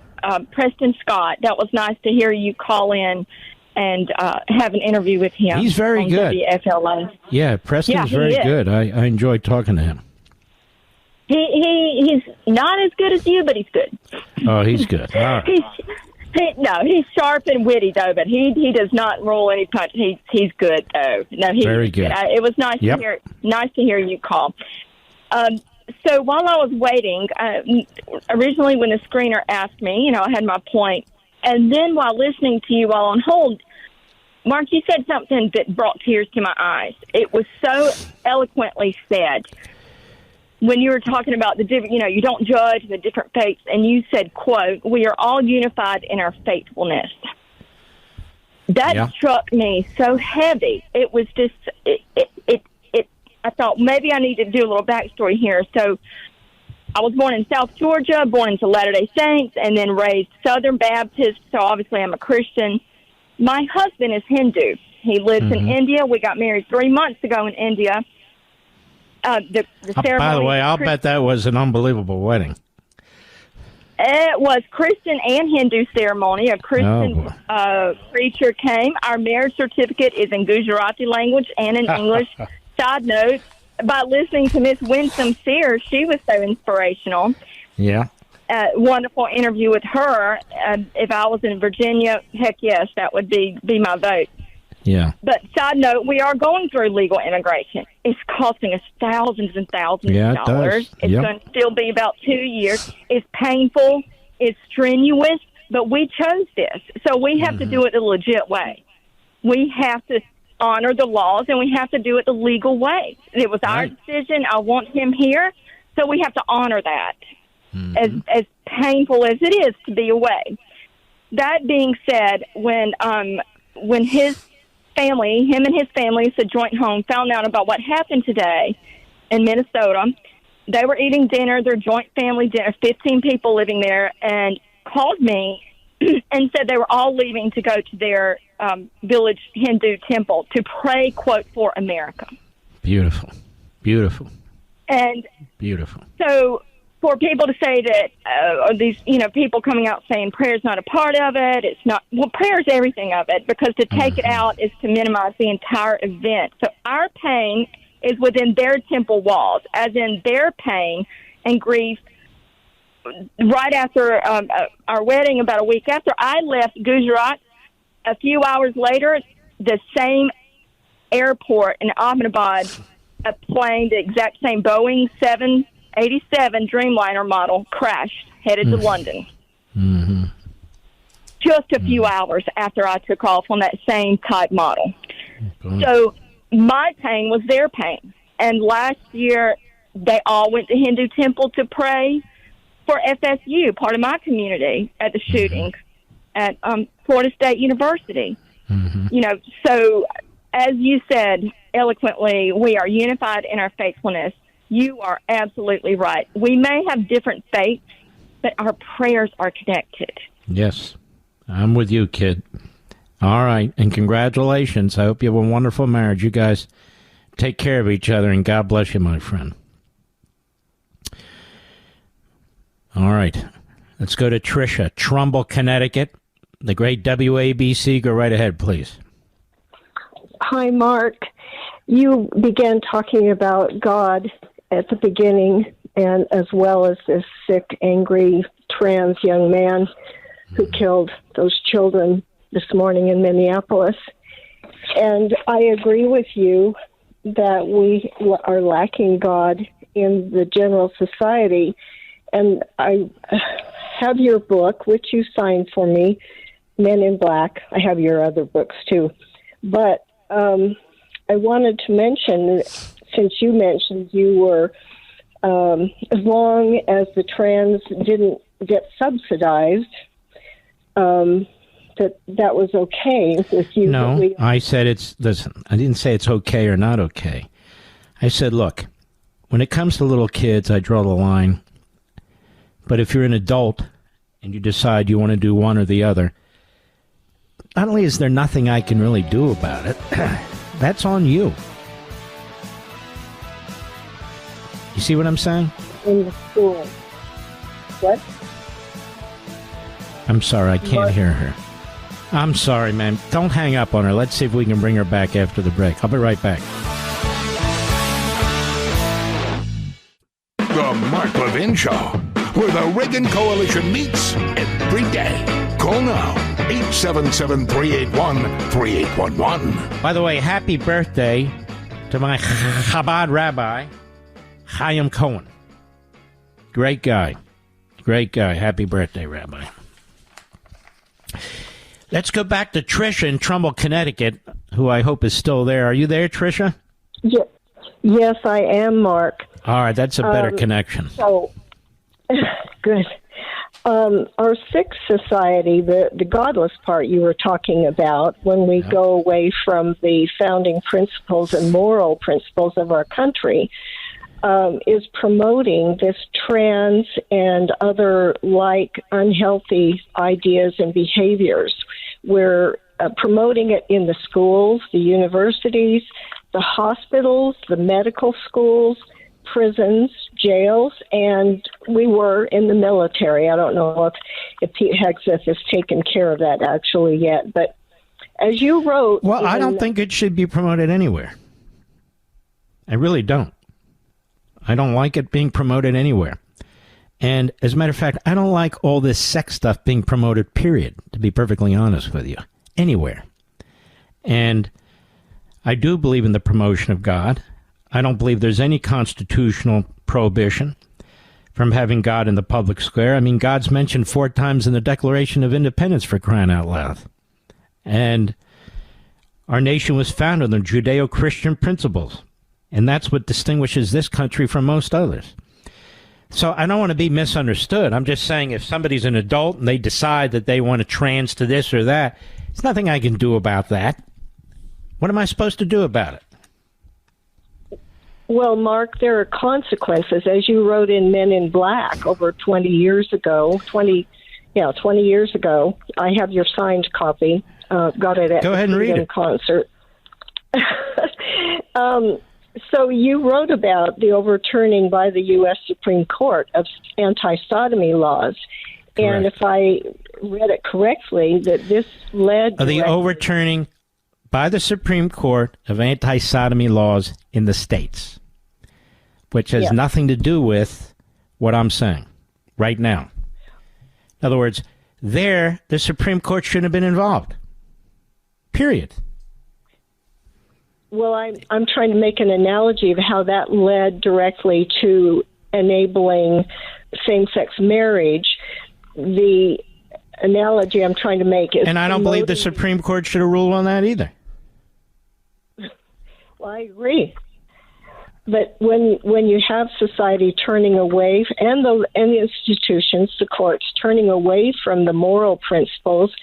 Preston Scott. That was nice to hear you call in and have an interview with him. He's very good. WFLA. Yeah, Preston's very good. I enjoyed talking to him. He's not as good as you, but he's good. Oh, he's good. All right. He's sharp and witty though, but he does not roll any punch. He's good though. No, he's very good. It was nice to hear you call. So while I was waiting, originally when the screener asked me, I had my point, and then while listening to you while on hold, Mark, you said something that brought tears to my eyes. It was so eloquently said. When you were talking about the different, you don't judge the different faiths, and you said, quote, "We are all unified in our faithfulness." That struck me so heavy. It was just, I thought maybe I need to do a little backstory here. So I was born in South Georgia, born into Latter-day Saints, and then raised Southern Baptist, so obviously I'm a Christian. My husband is Hindu. He lives in India. We got married 3 months ago in India. The ceremony. By the way, I'll bet that was an unbelievable wedding. It was Christian and Hindu ceremony. A Christian preacher came. Our marriage certificate is in Gujarati language and in English. Side note, by listening to Miss Winsome Earle-Sears, she was so inspirational. Yeah. Wonderful interview with her. If I was in Virginia, heck yes, that would be my vote. Yeah. But side note, we are going through legal immigration. It's costing us thousands and thousands of dollars. It's going to still be about 2 years. It's painful. It's strenuous. But we chose this. So we have to do it the legit way. We have to honor the laws, and we have to do it the legal way. It was our decision. I want him here. So we have to honor that, as painful as it is to be away. That being said, when his family, him and his family, it's a joint home, found out about what happened today in Minnesota. They were eating dinner, their joint family dinner, 15 people living there, and called me and said they were all leaving to go to their village Hindu temple to pray, quote, for America. Beautiful. Beautiful. And beautiful. So for people to say that, or these, people coming out saying prayer's not a part of it, it's not, well, prayer's everything of it, because to take it out is to minimize the entire event. So our pain is within their temple walls, as in their pain and grief. Right after our wedding, about a week after, I left Gujarat. A few hours later, the same airport in Ahmedabad, a plane, the exact same Boeing 787 Dreamliner model, crashed, headed to London. Just a few hours after I took off on that same type model. So my pain was their pain. And last year, they all went to Hindu temple to pray for FSU, part of my community, at the shooting at Florida State University. So as you said eloquently, we are unified in our faithfulness. You are absolutely right. We may have different faiths, but our prayers are connected. Yes, I'm with you, kid. All right, and congratulations. I hope you have a wonderful marriage. You guys take care of each other, and God bless you, my friend. All right, let's go to Tricia, Trumbull, Connecticut. The great WABC. Go right ahead, please. Hi, Mark. You began talking about God at the beginning, and as well as this sick, angry, trans young man who killed those children this morning in Minneapolis. And I agree with you that we are lacking God in the general society. And I have your book, which you signed for me, Men in Black. I have your other books, too. But I wanted to mention, since you mentioned you were, as long as the trans didn't get subsidized, that was okay with you. No, I said listen, I didn't say it's okay or not okay. I said, look, when it comes to little kids, I draw the line. But if you're an adult and you decide you want to do one or the other, not only is there nothing I can really do about it, that's on you. You see what I'm saying? In the school. What? I'm sorry, I can't hear her. I'm sorry, ma'am. Don't hang up on her. Let's see if we can bring her back after the break. I'll be right back. The Mark Levin Show, where the Reagan Coalition meets every day. Call now, 877-381-3811. By the way, happy birthday to my Chabad rabbi, Chaim Cohen. Great guy. Great guy. Happy birthday, Rabbi. Let's go back to Tricia in Trumbull, Connecticut, who I hope is still there. Are you there, Tricia? Yes, I am, Mark. All right, that's a better connection. So, good. Our Sikh society, the godless part you were talking about, when we go away from the founding principles and moral principles of our country, is promoting this trans and other like unhealthy ideas and behaviors. We're promoting it in the schools, the universities, the hospitals, the medical schools, prisons, jails, and we were in the military. I don't know if Pete Hegseth has taken care of that actually yet, but as you wrote... Well, I don't think it should be promoted anywhere. I really don't. I don't like it being promoted anywhere. And as a matter of fact, I don't like all this sex stuff being promoted, period, to be perfectly honest with you, anywhere. And I do believe in the promotion of God. I don't believe there's any constitutional prohibition from having God in the public square. I mean, God's mentioned 4 times in the Declaration of Independence, for crying out loud. And our nation was founded on Judeo-Christian principles. And that's what distinguishes this country from most others. So I don't want to be misunderstood. I'm just saying if somebody's an adult and they decide that they want to trans to this or that, there's nothing I can do about that. What am I supposed to do about it? Well, Mark, there are consequences. As you wrote in Men in Black over 20 years ago, 20 years ago, I have your signed copy. Got it at Go ahead and read it. Concert. So you wrote about the overturning by the U.S. Supreme Court of anti-sodomy laws. Correct. And if I read it correctly, that this led... The overturning by the Supreme Court of anti-sodomy laws in the states, which has nothing to do with what I'm saying right now. In other words, the Supreme Court shouldn't have been involved. Period. Well, I'm trying to make an analogy of how that led directly to enabling same-sex marriage. The analogy I'm trying to make is... And I don't believe the Supreme Court should have ruled on that either. Well, I agree. But when you have society turning away, and the institutions, the courts, turning away from the moral principles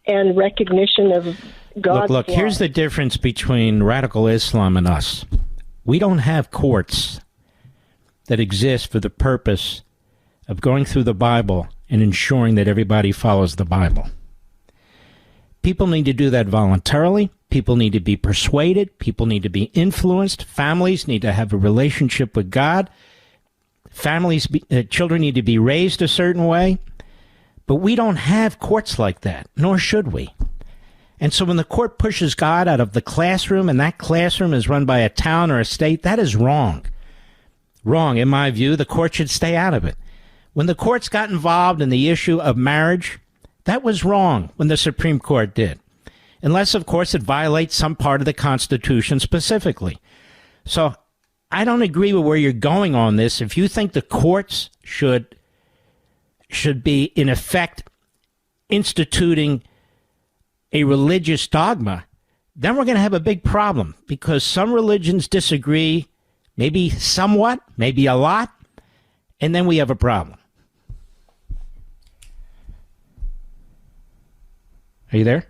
and recognition of God's Look, law. Here's the difference between radical Islam and us. We don't have courts that exist for the purpose of going through the Bible and ensuring that everybody follows the Bible. People need to do that voluntarily. People need to be persuaded. People need to be influenced. Families need to have a relationship with God. Children need to be raised a certain way. But we don't have courts like that, nor should we. And so when the court pushes God out of the classroom, and that classroom is run by a town or a state, that is wrong. Wrong, in my view. The court should stay out of it. When the courts got involved in the issue of marriage, that was wrong when the Supreme Court did. Unless, of course, it violates some part of the Constitution specifically. So I don't agree with where you're going on this. If you think the courts should be, in effect, instituting a religious dogma, then we're going to have a big problem, because some religions disagree, maybe somewhat, maybe a lot, and then we have a problem. Are you there?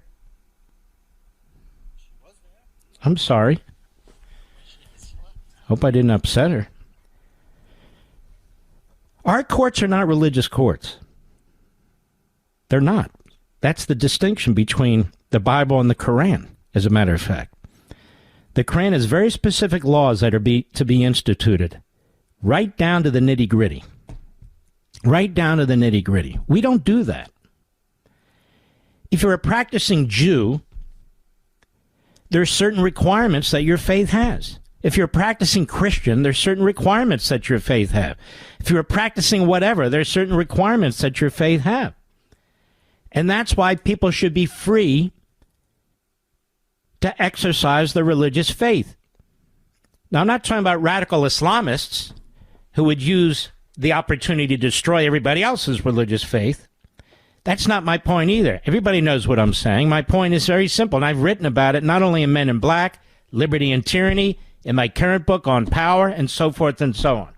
I'm sorry. Hope I didn't upset her. Our courts are not religious courts. They're not. That's the distinction between the Bible and the Quran, as a matter of fact. The Quran has very specific laws that are to be instituted, right down to the nitty-gritty. Right down to the nitty-gritty. We don't do that. If you're a practicing Jew, there's certain requirements that your faith has. If you're a practicing Christian, there's certain requirements that your faith have. If you're a practicing whatever, there's certain requirements that your faith have. And that's why people should be free to exercise their religious faith. Now, I'm not talking about radical Islamists who would use the opportunity to destroy everybody else's religious faith. That's not my point either. Everybody knows what I'm saying. My point is very simple, and I've written about it not only in Men in Black, Liberty and Tyranny, in my current book on power, and so forth and so on.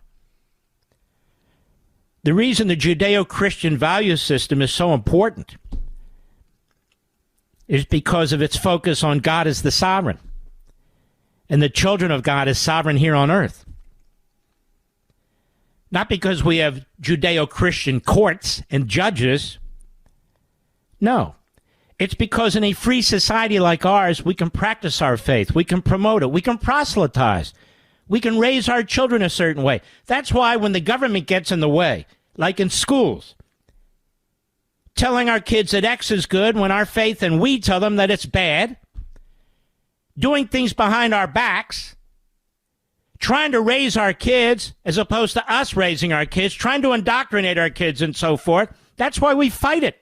The reason the Judeo-Christian value system is so important is because of its focus on God as the sovereign, and the children of God as sovereign here on earth. Not because we have Judeo-Christian courts and judges. No. It's because in a free society like ours, we can practice our faith. We can promote it. We can proselytize. We can raise our children a certain way. That's why when the government gets in the way, like in schools, telling our kids that X is good when our faith and we tell them that it's bad, doing things behind our backs, trying to raise our kids as opposed to us raising our kids, trying to indoctrinate our kids and so forth, that's why we fight it.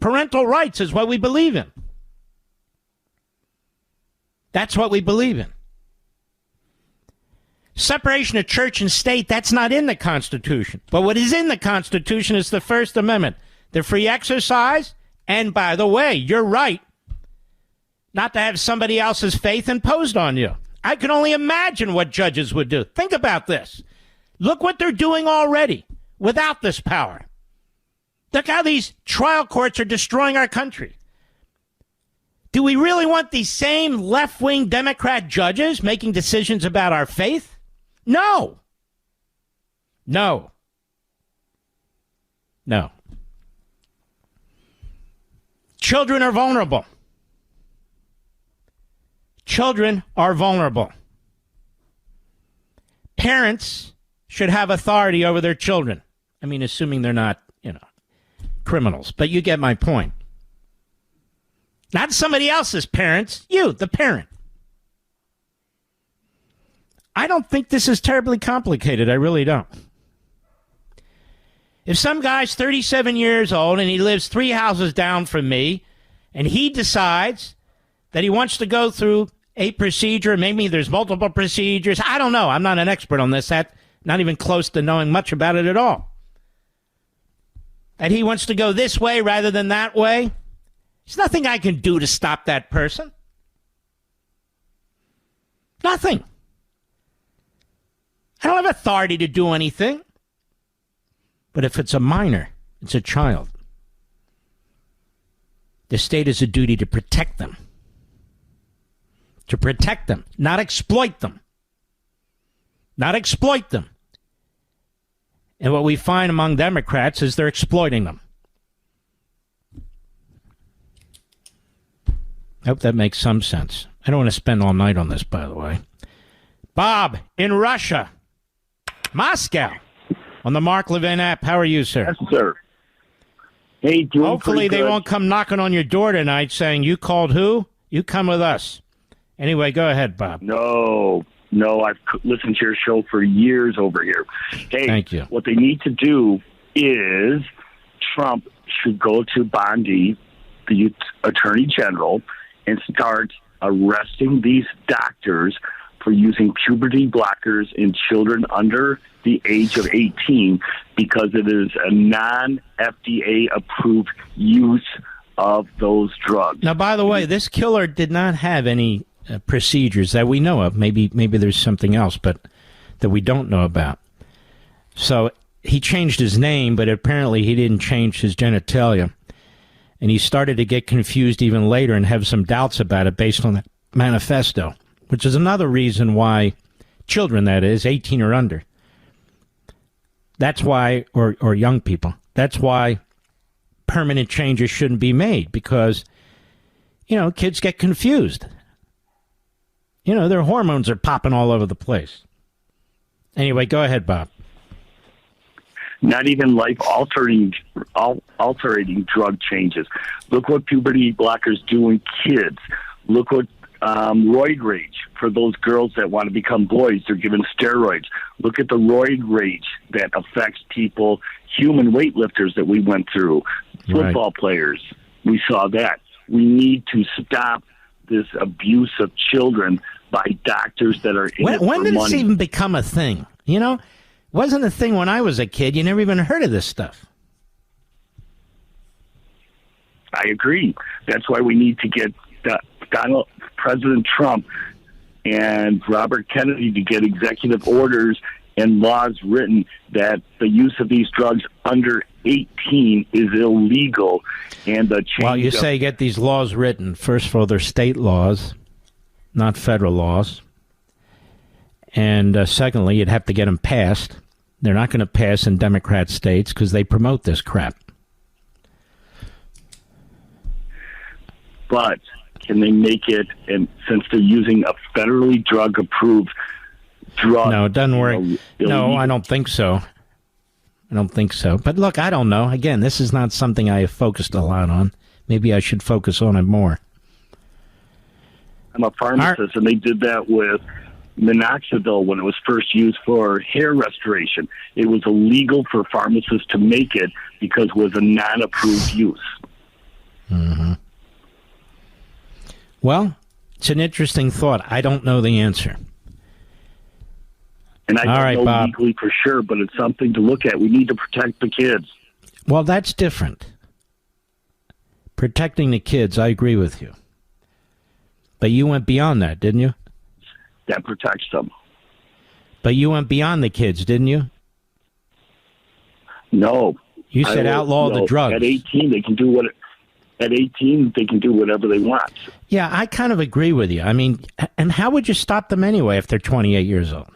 Parental rights is what we believe in. That's what we believe in. Separation of church and state, that's not in the Constitution. But what is in the Constitution is the First Amendment, the free exercise, and by the way, you're right, not to have somebody else's faith imposed on you. I can only imagine what judges would do. Think about this. Look what they're doing already without this power. Look how these trial courts are destroying our country. Do we really want these same left-wing Democrat judges making decisions about our faith? No. No. No. Children are vulnerable. Children are vulnerable. Parents should have authority over their children. I mean, assuming they're not, criminals. But you get my point. Not somebody else's parents. You, the parent. I don't think this is terribly complicated. I really don't. If some guy's 37 years old and he lives 3 houses down from me, and he decides that he wants to go through a procedure, maybe there's multiple procedures, I don't know. I'm not an expert on this. That's not even close to knowing much about it at all. That he wants to go this way rather than that way, there's nothing I can do to stop that person. Nothing. I don't have authority to do anything. But if it's a minor, it's a child, the state has a duty to protect them. To protect them, not exploit them. Not exploit them. And what we find among Democrats is they're exploiting them. I hope that makes some sense. I don't want to spend all night on this, by the way. Bob, in Russia, Moscow, on the Mark Levin app. How are you, sir? Yes, sir. Hey, hopefully they won't come knocking on your door tonight saying, you called who? You come with us. Anyway, go ahead, Bob. No, I've listened to your show for years over here. Hey, thank you. What they need to do is Trump should go to Bondi, the Attorney General, and start arresting these doctors for using puberty blockers in children under the age of 18 because it is a non-FDA approved use of those drugs. Now, by the way, this killer did not have any procedures that we know of. Maybe there's something else, but that we don't know about. So he changed his name, but apparently he didn't change his genitalia. And he started to get confused even later and have some doubts about it based on that manifesto, which is another reason why children, that is, 18 or under, that's why, or young people, that's why permanent changes shouldn't be made, because, kids get confused. Their hormones are popping all over the place. Anyway, go ahead, Bob. Not even life-altering drug changes. Look what puberty blockers do in kids. Look what roid rage for those girls that want to become boys. They're given steroids. Look at the roid rage that affects people, human weightlifters that we went through, football players. We saw that. We need to stop this abuse of children by doctors that are in it for money. When did this even become a thing? It wasn't a thing when I was a kid. You never even heard of this stuff. I agree. That's why we need to get President Trump and Robert Kennedy to get executive orders and laws written that the use of these drugs under 18 is illegal. And the change. Well, you say get these laws written. First of all, they're state laws, not federal laws. And secondly, you'd have to get them passed. They're not going to pass in Democrat states because they promote this crap. But can they make it, and since they're using a federally drug-approved drug... No, it doesn't work. No, I don't think so. But look, I don't know. Again, this is not something I have focused a lot on. Maybe I should focus on it more. I'm a pharmacist, and they did that with minoxidil when it was first used for hair restoration. It was illegal for pharmacists to make it because it was a non-approved use. Mm-hmm. Well, it's an interesting thought. I don't know the answer. And I don't know legally for sure, but it's something to look at. We need to protect the kids. Well, that's different. Protecting the kids, I agree with you. But you went beyond that, didn't you? That protects them. But you went beyond the kids, didn't you? No. You said outlaw the drugs. At 18, they can do what... At 18, they can do whatever they want. Yeah, I kind of agree with you. I mean, and how would you stop them anyway if they're 28 years old?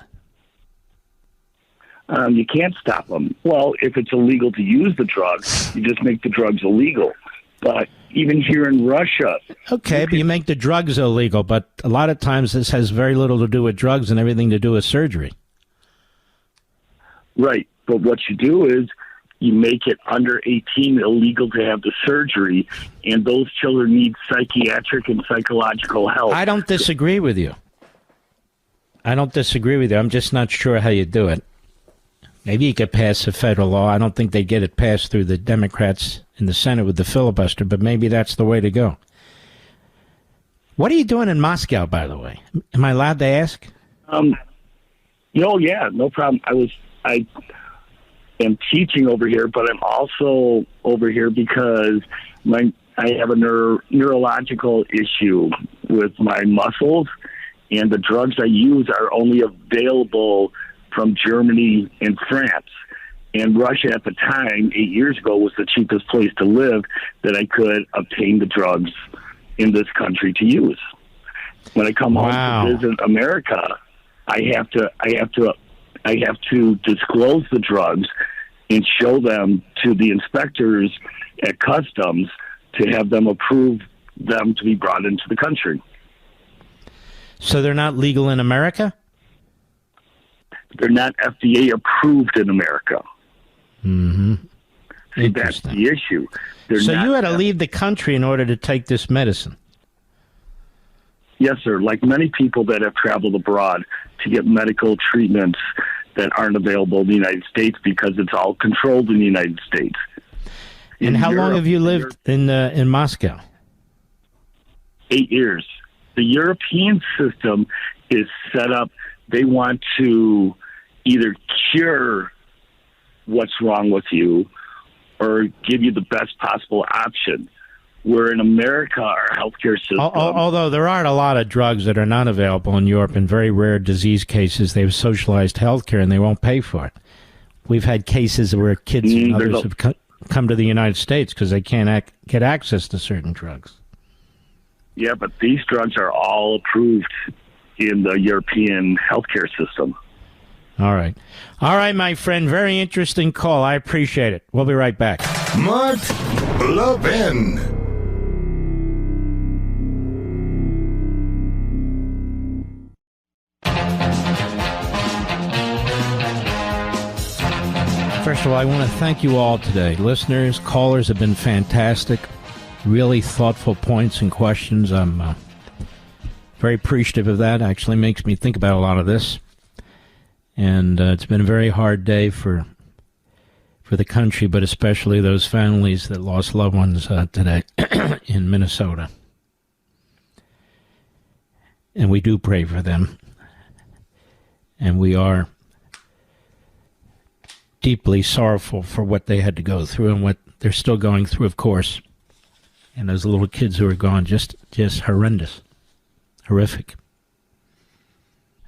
You can't stop them. Well, if it's illegal to use the drugs, you just make the drugs illegal. But even here in Russia... Okay, but you make the drugs illegal, but a lot of times this has very little to do with drugs and everything to do with surgery. Right, but what you do is you make it under 18 illegal to have the surgery, and those children need psychiatric and psychological help. I don't disagree with you. I'm just not sure how you do it. Maybe you could pass a federal law. I don't think they'd get it passed through the Democrats in the Senate with the filibuster, but maybe that's the way to go. What are you doing in Moscow, by the way? Am I allowed to ask? Yeah, no problem. I am teaching over here, but I'm also over here because I have a neurological issue with my muscles, and the drugs I use are only available from Germany and France. And Russia at the time, 8 years ago, was the cheapest place to live that I could obtain the drugs in this country to use. When I come home to visit America, I have to disclose the drugs and show them to the inspectors at customs to have them approve them to be brought into the country. So they're not legal in America? They're not FDA approved in America. Mm-hmm. See, that's the issue. So you had to leave the country in order to take this medicine? Yes, sir. Like many people that have traveled abroad to get medical treatments that aren't available in the United States because it's all controlled in the United States. And how long have you lived in Moscow? 8 years. The European system is set up. They want to either cure what's wrong with you or give you the best possible option. Where in America, our healthcare system... Although there are a lot of drugs that are not available in Europe, in very rare disease cases, they've socialized healthcare and they won't pay for it. We've had cases where kids and others have... come to the United States because they can't get access to certain drugs. Yeah, but these drugs are all approved in the European healthcare system. All right. All right, my friend. Very interesting call. I appreciate it. We'll be right back. Mark Levin. First of all, I want to thank you all today. Listeners, callers have been fantastic. Really thoughtful points and questions. I'm very appreciative of that. Actually makes me think about a lot of this. And it's been a very hard day for the country, but especially those families that lost loved ones today in Minnesota. And we do pray for them. And we are deeply sorrowful for what they had to go through and what they're still going through, of course. And those little kids who are gone, just horrendous, horrific.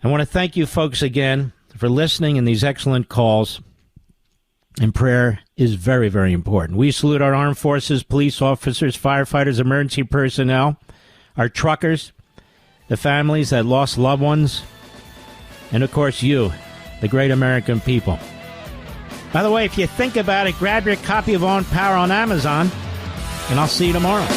I want to thank you folks again for listening and these excellent calls. And prayer is very, very important. We salute our armed forces, police officers, firefighters, emergency personnel, our truckers, the families that lost loved ones, and of course you, the great American people. By the way, if you think about it, grab your copy of On Power on Amazon, and I'll see you tomorrow.